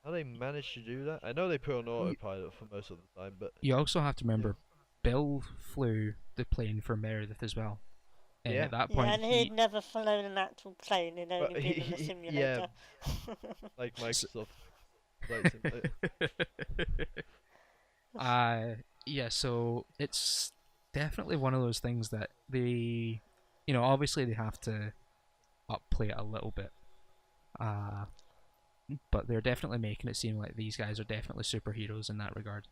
how they managed to do that? I know they put on autopilot for most of the time, but You also have to remember, Bill flew the plane for Meredith as well. And Yeah. at that Yeah, point, and he'd never flown an actual plane, he'd only But been in a simulator. like Microsoft Flight Simulator. yeah, so it's definitely one of those things that they, obviously they have to upplay it a little bit. But they're definitely making it seem like these guys are definitely superheroes in that regard.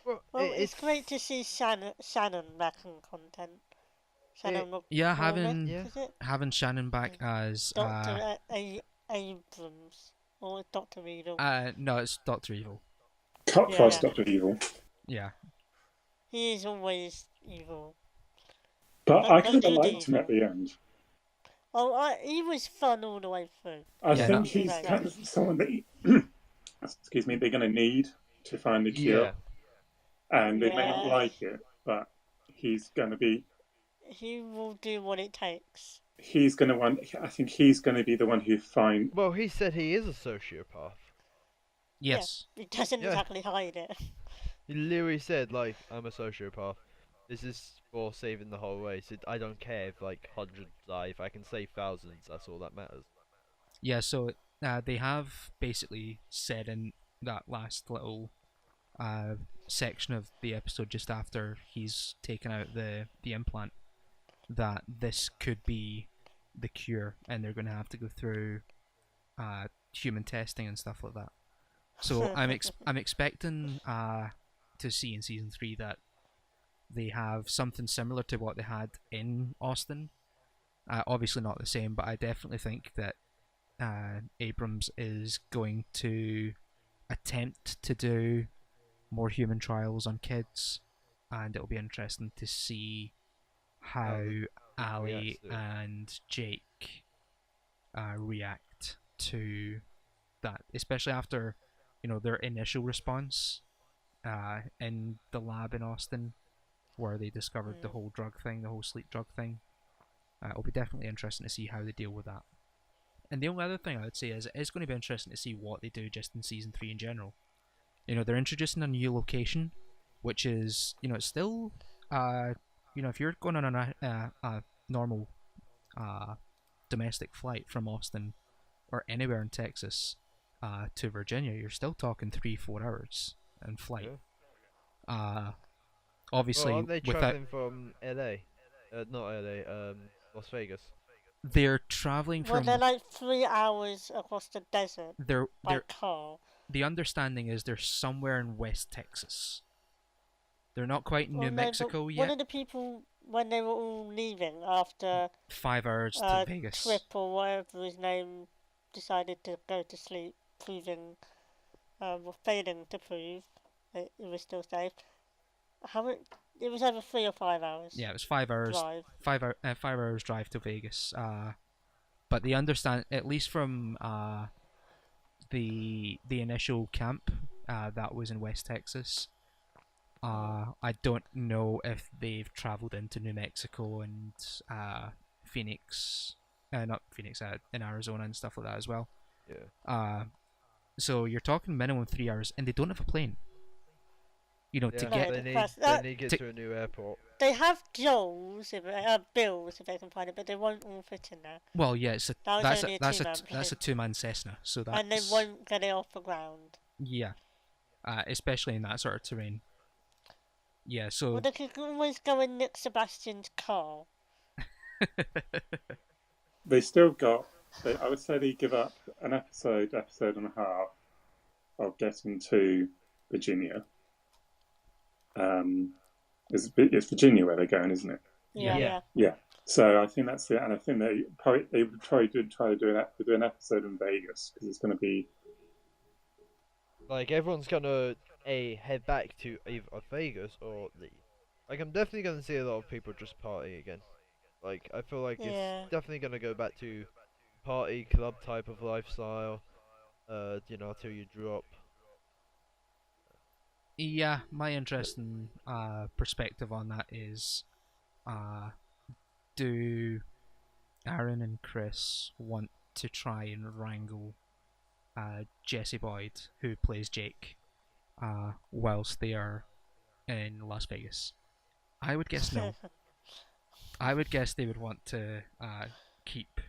Well, Well, it's great to see Shannon back in content. Shannon Yeah, McCormick, Yeah. is it? having Shannon back as Dr. Abrams, or Dr. Evil. no, it's Dr. Evil. Cut Yeah. price Dr. Evil. Yeah. He is always evil. But But I kind of good liked him evil. at the end. Oh, he was fun all the way through. I Yeah, think no. he's Right. kind of someone that, excuse me, they're going to need to find a cure. Yeah. And they may not Yeah. like it, but he's going to be. He will do what it takes. He's going to want. I think he's going to be the one who finds. Well, he said he is a sociopath. Yes. He doesn't Yeah. exactly hide it. He literally said, like, I'm a sociopath. This is for saving the whole race. I don't care if, like, hundreds die. If I can save thousands, that's all that matters. Yeah, so they have basically said in that last little section of the episode just after he's taken out the implant that this could be the cure, and they're going to have to go through human testing and stuff like that. So I'm expecting to see in season 3 that they have something similar to what they had in Austin. Obviously not the same, but I definitely think that Abrams is going to attempt to do more human trials on kids, and it'll be interesting to see how Ali reacts to it. and Jake react to that, especially after their initial response in the lab in Austin, where they discovered the whole drug thing, the whole sleep drug thing. It'll be definitely interesting to see how they deal with that. And the only other thing I would say is it is going to be interesting to see what they do just in season 3 in general. They're introducing a new location, which is, it's still, if you're going on a normal domestic flight from Austin or anywhere in Texas to Virginia, you're still talking 3-4 hours in flight. Yeah. Obviously, Well, aren't they without traveling from LA? Not LA, Las Vegas. they're traveling Well, from. they're like 3 hours across the desert They're by car. the understanding is they're somewhere in West Texas. They're not quite New Well, no, Mexico but yet. One of the people, when they were all leaving after 5 hours to Vegas. Trip or whatever his name decided to go to sleep, proving, failing to prove that he was still safe. It was over 3 or 5 hours. Yeah, it was 5 hours. Drive. 5 hours drive to Vegas. But they understand, at least from the initial camp that was in West Texas. I don't know if they've travelled into New Mexico and Phoenix, not Phoenix, in Arizona and stuff like that as well. Yeah. So you're talking minimum 3 hours, and they don't have a plane. You know, Yeah, to No, get they need that's- they need to get to a new airport. They have bills if they can find it, but they won't all fit in there. well, yeah, it's a, That was that's only a a that's a two-man that's a plane. 2-man Cessna, so that's And they won't get it off the ground. yeah, especially in that sort of terrain. Yeah, so Well, they could always go in Nick Sebastian's car. They still got. I would say they give up an episode and a half of getting to Virginia. It's Virginia where they're going, isn't it? Yeah. Yeah. So I think that's it, and I think they would try to do an episode in Vegas because it's going to be. Like everyone's gonna head back to either Vegas or the. Like I'm definitely gonna see a lot of people just partying again. Like I feel like Yeah. it's definitely gonna go back to party club type of lifestyle. Till you drop. yeah, my interesting perspective on that is, do Aron and Chris want to try and wrangle Jesse Boyd, who plays Jake, whilst they are in Las Vegas? I would guess no. I would guess they would want to keep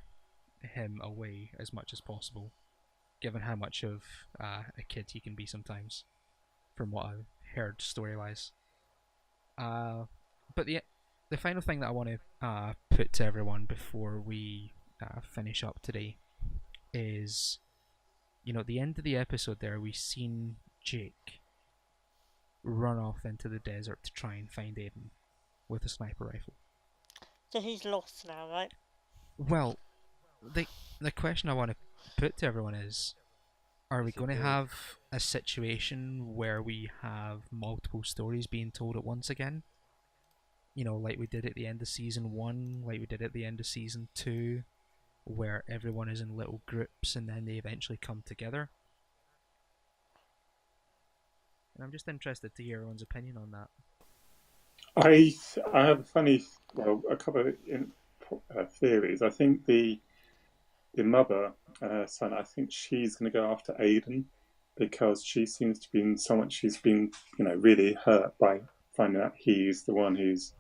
him away as much as possible, given how much of a kid he can be sometimes, from what I've heard story-wise. But the final thing that I want to put to everyone before we finish up today is, at the end of the episode there, we've seen Jake run off into the desert to try and find Aiden with a sniper rifle. So he's lost now, right? Well, the question I want to put to everyone is, are we going to have a situation where we have multiple stories being told at once again? Like we did at the end of season 1, like we did at the end of season 2, where everyone is in little groups and then they eventually come together. And I'm just interested to hear everyone's opinion on that. I have a couple of theories. I think the mother and her son, I think she's going to go after Aiden because she seems to be she's been, really hurt by finding out he's the one who's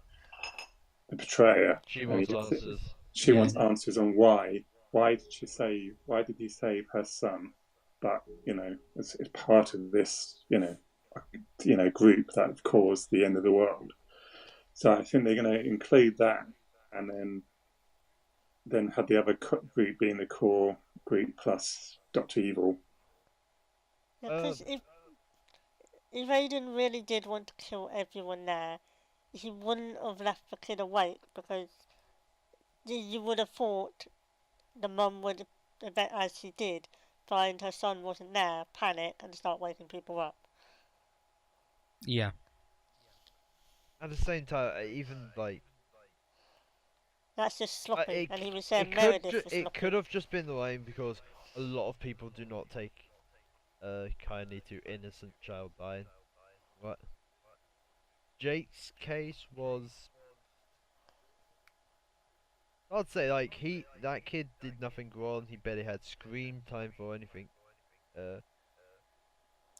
the betrayer. She wants answers. She wants answers on why. Why did he save her son? But, it's part of this, group that have caused the end of the world. So I think they're going to include that, and then have the other group being the core group plus Dr. Evil. Yeah, because if Aiden really did want to kill everyone there, he wouldn't have left the kid awake, because you would have thought the mum would, as she did, find her son wasn't there, panic, and start waking people up. Yeah. At the same time, even like That's just sloppy, and he was it saying could Meredith was it sloppy. could have just been the lame because a lot of people do not take kindly to innocent child dying. What? Jake's case was, I'd say, like that kid did nothing wrong. He barely had screen time for anything.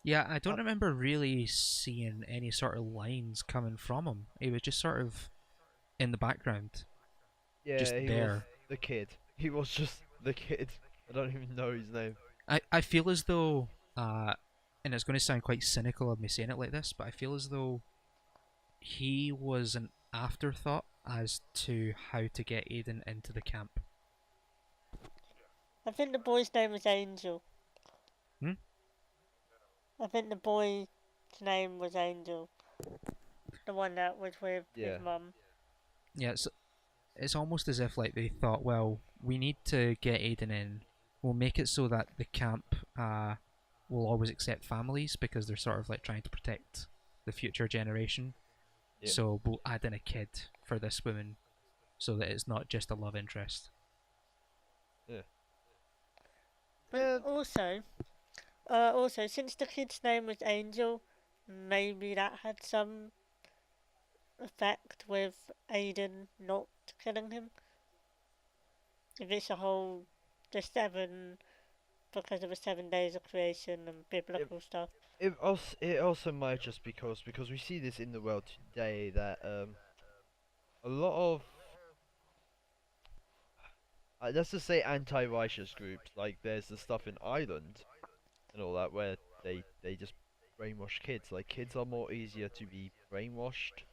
Yeah, I don't remember really seeing any sort of lines coming from him. He was just sort of in the background. Yeah, just he there. was the kid. He was just the kid. I don't even know his name. I feel as though, and it's going to sound quite cynical of me saying it like this, but I feel as though he was an afterthought as to how to get Aiden into the camp. I think the boy's name was Angel. Hmm? I think the boy's name was Angel. The one that was with Yeah. his mum. Yeah, it's almost as if like they thought, well, we need to get Aiden in. We'll make it so that the camp will always accept families because they're sort of like trying to protect the future generation. Yeah. So we'll add in a kid for this woman, so that it's not just a love interest. Yeah. But also, since the kid's name was Angel, maybe that had some effect with Aiden not killing him. If it's a whole the 7 because of the 7 days of creation and biblical stuff. It also might just because we see this in the world today that a lot of let's just say anti-righteous groups, like there's the stuff in Ireland and all that where they just brainwash kids. Like kids are more easier to be brainwashed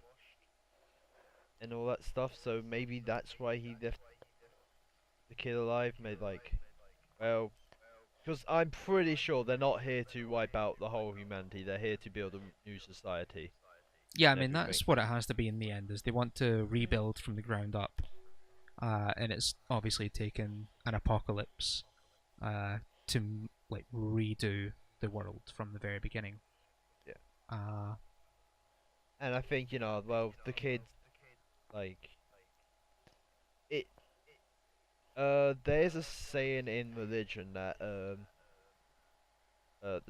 and all that stuff. So maybe that's why he left the kid alive. Maybe well, because I'm pretty sure they're not here to wipe out the whole humanity. They're here to build a new society. Yeah, I And mean everything. that's what it has to be in the end. Is they want to rebuild from the ground up, and it's obviously taken an apocalypse to like redo the world from the very beginning. Yeah. Uh, And I think well, the kid, like it. There's a saying in religion that the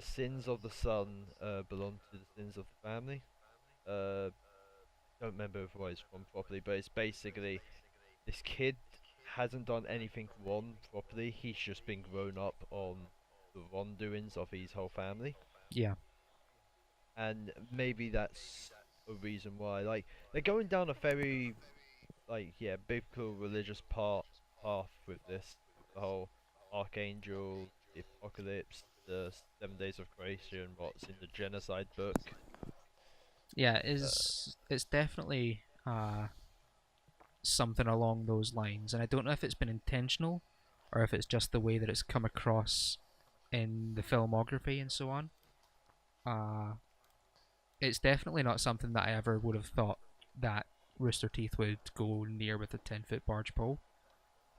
sins of the son belong to the sins of the family. Don't remember where it's from properly, but it's basically this kid hasn't done anything wrong properly. He's just been grown up on the wrongdoings of his whole family, yeah, and maybe that's a reason why. Like they're going down a very biblical religious path with this, with the whole archangel, the apocalypse, the 7 days of creation, what's in the genocide book. yeah. It's definitely something along those lines, and I don't know if it's been intentional or if it's just the way that it's come across in the filmography and so on. It's definitely not something that I ever would have thought that Rooster Teeth would go near with a 10-foot barge pole.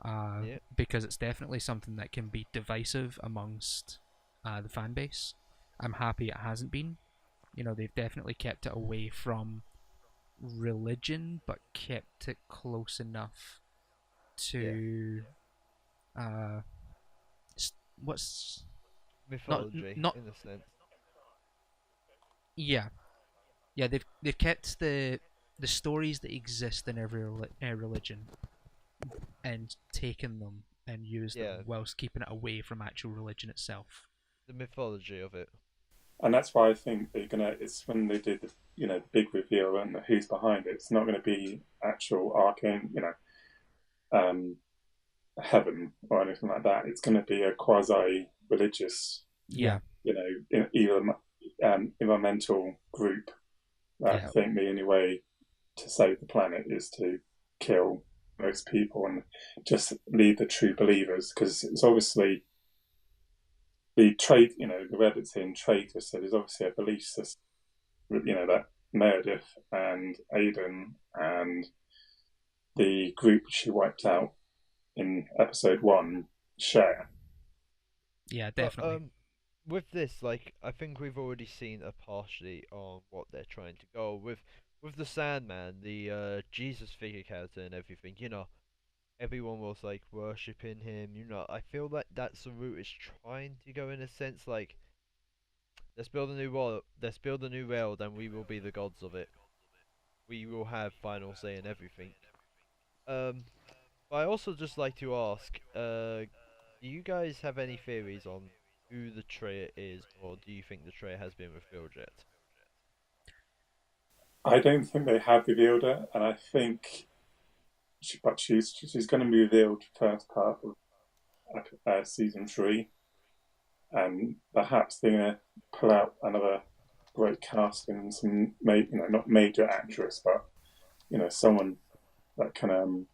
Yeah. Because it's definitely something that can be divisive amongst the fan base. I'm happy it hasn't been. They've definitely kept it away from religion, but kept it close enough to what's Mythology, not in a sense. yeah. They've kept the stories that exist in every religion and taken them and used them whilst keeping it away from actual religion itself. The mythology of it. And that's why I think they're gonna. It's when they did the big reveal and who's behind it. It's not going to be actual arcane, heaven or anything like that. It's going to be a quasi-religious, either environmental group that think the only way to save the planet is to kill most people and just leave the true believers, because it's obviously the trade, the Reddit's in traitor, so there's obviously a belief system, that Meredith and Aiden and the group she wiped out in episode 1 share. Yeah, definitely. But, with this, I think we've already seen a partially on what they're trying to go with the Sandman, the Jesus figure character and everything. Everyone was worshipping him. I feel like that's the route it's trying to go in a sense. Let's build a new world. Let's build a new world, and we will be the gods of it. We will have final say in everything. But I also just like to ask, do you guys have any theories on who the traitor is, or do you think the traitor has been revealed yet? I don't think they have revealed her, and I think, she's going to be revealed first part of season 3, and perhaps they're going to pull out another great casting and some, not major actress, but someone that can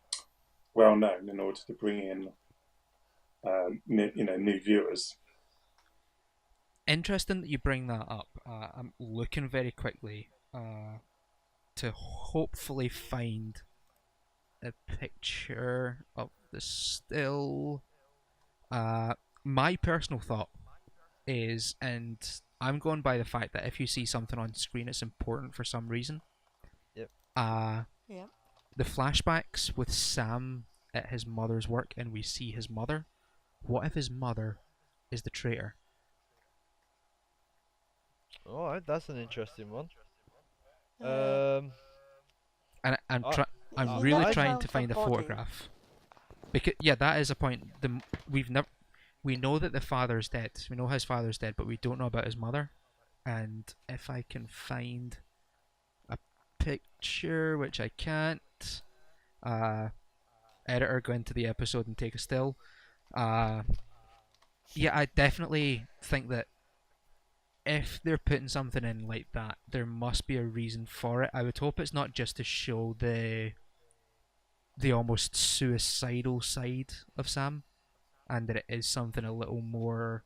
well known in order to bring in new viewers. Interesting that you bring that up. I'm looking very quickly to hopefully find a picture of the still. My personal thought is, and I'm going by the fact that if you see something on screen, it's important for some reason. Yep. Yeah. The flashbacks with Sam at his mother's work, and we see his mother. What if his mother is the traitor? Alright, that's an interesting one. Uh, And I, I'm She's really not I, trying to found her find a body. photograph. Because that is a point. We know that the father's dead. We know his father's dead, but we don't know about his mother. And if I can find a picture, which I can't, editor, go into the episode and take a still. Yeah, I definitely think that if they're putting something in like that, there must be a reason for it. I would hope it's not just to show the almost suicidal side of Sam, and that it is something a little more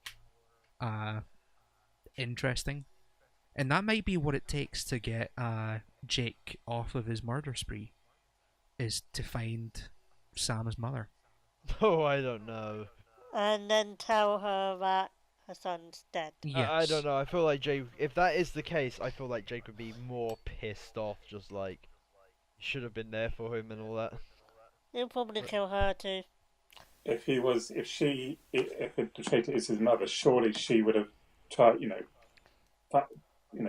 interesting. And that might be what it takes to get Jake off of his murder spree, is to find Sam's mother. oh, I don't know. And then tell her that her son's dead. I don't Yes. know. I feel like Jake. If that is the case, I feel like Jake would be more pissed off. Just like, you should have been there for him and all that. He'll probably kill her too. If the traitor is his mother, surely she would have tried.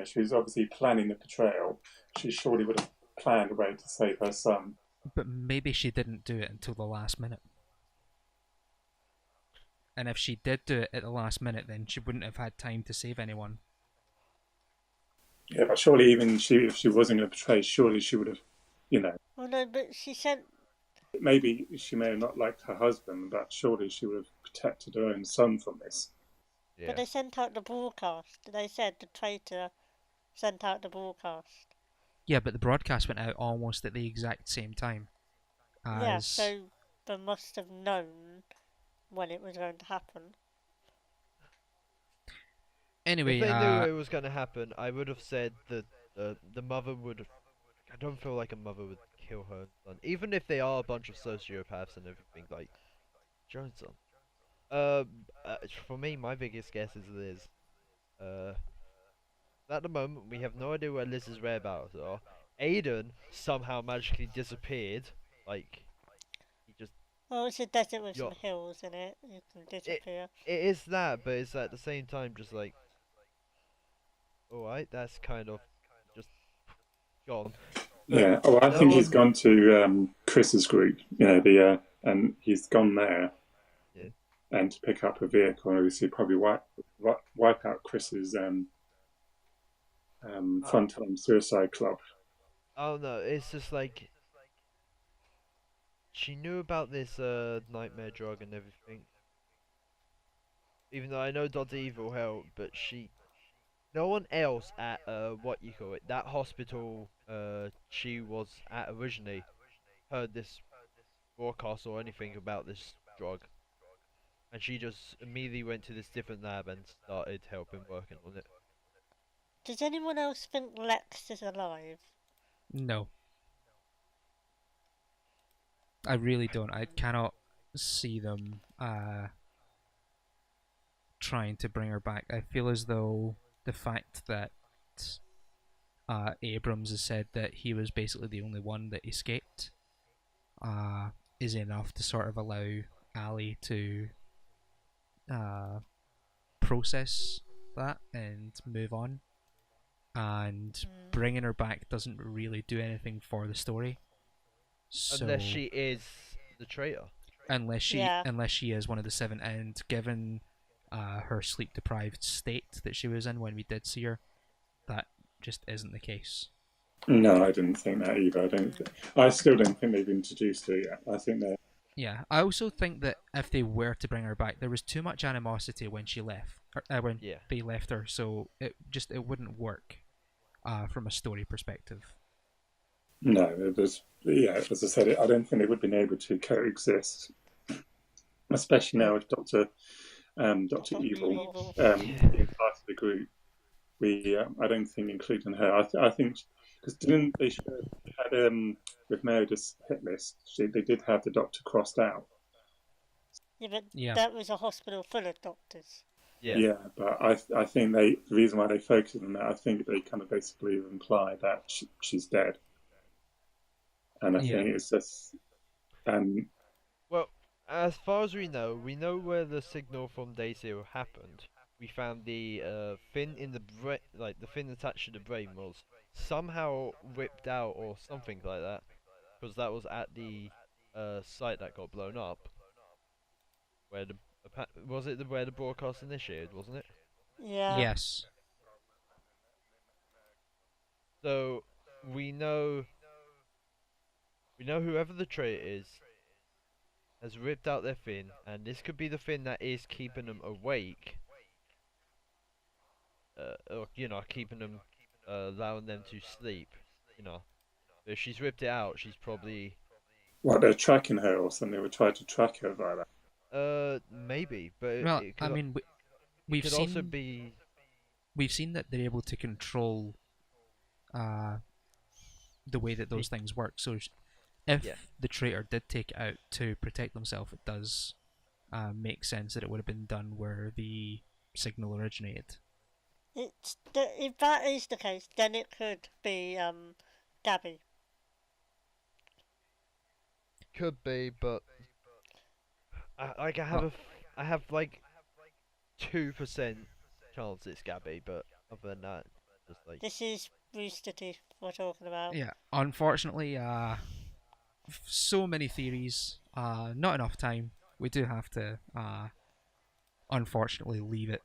She was obviously planning the betrayal. She surely would have planned a way to save her son. But maybe she didn't do it until the last minute. And if she did do it at the last minute, then she wouldn't have had time to save anyone. Yeah, but surely if she wasn't going to betray, surely she would have, Oh no, but she sent. maybe she may have not liked her husband, but surely she would have protected her own son from this. Yeah. But they sent out the broadcast. They said the traitor sent out the broadcast. Yeah, but the broadcast went out almost at the exact same time. Yeah, so they must have known when it was going to happen. Anyway, If they knew it was going to happen, I would have said that the mother would. I don't feel like a mother would kill her son, even if they are a bunch of sociopaths and everything like Johnson. For me, my biggest guess is Liz. At the moment, we have no idea where Liz's whereabouts are. Aiden somehow magically disappeared. Like, he just. Oh, it's a desert with some hills in it. You can disappear. It is that, but it's at the same time just like. Alright, that's kind of just gone. Yeah. Oh, I think he's gone to Chris's group. And he's gone there. Yeah. And to pick up a vehicle, and obviously probably wipe out Chris's frontline suicide club. Oh no, it's just like she knew about this nightmare drug and everything. Even though I know Dod's evil helped, but no one else at that hospital she was at originally heard this broadcast or anything about this drug. And she just immediately went to this different lab and started working on it. Does anyone else think Lex is alive? no. I really don't. I cannot see them trying to bring her back. I feel as though the fact that Abrams has said that he was basically the only one that escaped is enough to sort of allow Ali to process that and move on. And bringing her back doesn't really do anything for the story. So, unless she is the traitor. Unless she is one of the seven, and given her sleep deprived state that she was in when we did see her, that just isn't the case. No, I didn't think that either. I still don't think they've introduced her yet. I think they're. Yeah, I also think that if they were to bring her back, there was too much animosity when she left, they left her, so it wouldn't work from a story perspective. No, as I said, I don't think they would have been able to coexist, especially now with Dr. Evil being part of the group. I don't think including her. I think because didn't they had with Meredith's hit list, they did have the doctor crossed out. Yeah, but that was a hospital full of doctors. Yeah, but I think the reason why they focused on that, I think they kind of basically imply that she's dead. and I think it's just Well, as far as we know where the signal from Day Zero happened. We found the fin in the the fin attached to the brain was somehow ripped out or something like that, because that was at the site that got blown up, where where the broadcast initiated, wasn't it? Yeah. Yes. So we know whoever the traitor is has ripped out their fin, and this could be the fin that is keeping them awake, or keeping them, allowing them to sleep. If she's ripped it out, she's probably they're tracking her or something. They would try to track her via that. maybe, but Well, it could, I mean, it we've could seen also be. we've seen that they're able to control the way that those things work. So if the traitor did take it out to protect themselves, it does make sense that it would have been done where the signal originated. If that is the case, then it could be Gabby. Could be, but I have like 2% chance it's Gabby, but other than that, just like This is Rooster Teeth we're talking about. Yeah, unfortunately, so many theories, not enough time. We do have to, unfortunately, leave it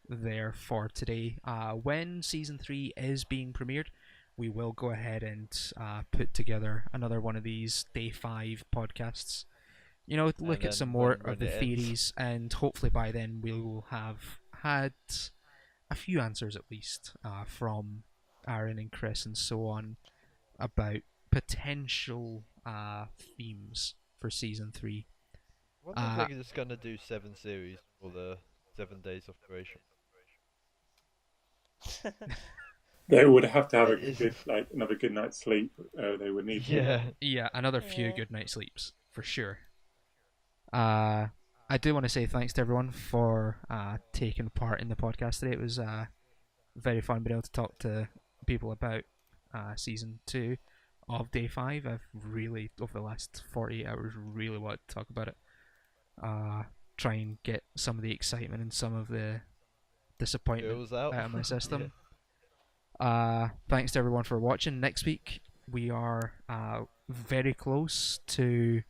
there for today. When season 3 is being premiered, we will go ahead and put together another one of these Day 5 podcasts. Look at some more of the theories, and hopefully by then we will have had a few answers at least from Aron and Chris and so on about potential themes for season 3. What do you think it's gonna do 7 series for the 7 days of creation? They would have to have another good night's sleep. They would need. Yeah, another few good night sleeps for sure. I do want to say thanks to everyone for taking part in the podcast today. It was very fun being able to talk to people about season 2 of Day 5. I've really, over the last 48 hours, really wanted to talk about it. Try and get some of the excitement and some of the disappointment out of my system. Thanks to everyone for watching. Next week we are very close to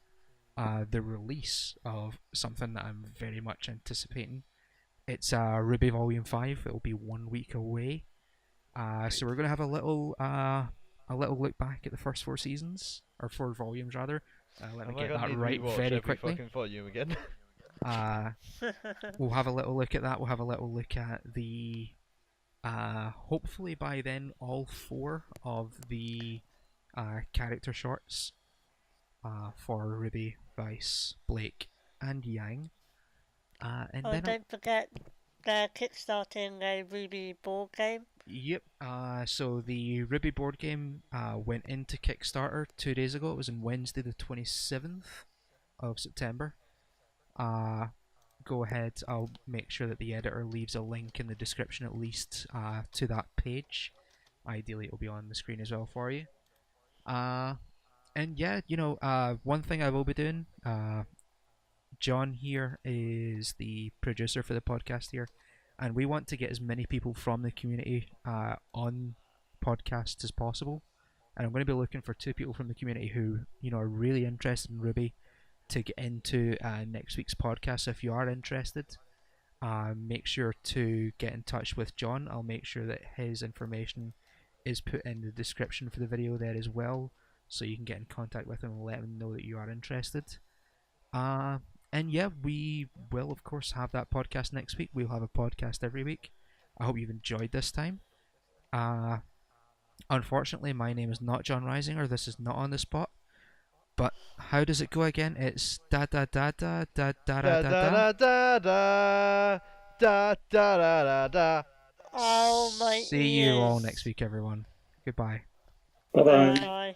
the release of something that I'm very much anticipating. It's Ruby Volume 5. It will be 1 week away. So we're going to have a little look back at the first 4 seasons, or 4 volumes rather. Let me get that right very quickly. Fucking volume again. We'll have a little look at that. We'll have a little look at the hopefully by then all 4 of the character shorts for Ruby, Vice, Blake, and Yang. And then don't forget they're kickstarting a Ruby board game. Yep. So the Ruby board game went into Kickstarter 2 days ago. It was on Wednesday, the 27th of September. Go ahead. I'll make sure that the editor leaves a link in the description at least to that page. Ideally, it will be on the screen as well for you. And yeah, one thing I will be doing. John here is the producer for the podcast here, and we want to get as many people from the community on podcasts as possible. And I'm going to be looking for 2 people from the community who are really interested in Ruby to get into next week's podcast. So if you are interested, make sure to get in touch with John. I'll make sure that his information is put in the description for the video there as well, so you can get in contact with him and let him know that you are interested. And yeah, we will of course have that podcast next week. We'll have a podcast every week. I hope you've enjoyed this time. Unfortunately, my name is not John Risinger. This is not on the spot. But how does it go again? It's da da da da da da da da da da da da da. Oh my! See you all next week, everyone. Goodbye. Bye bye. Bye.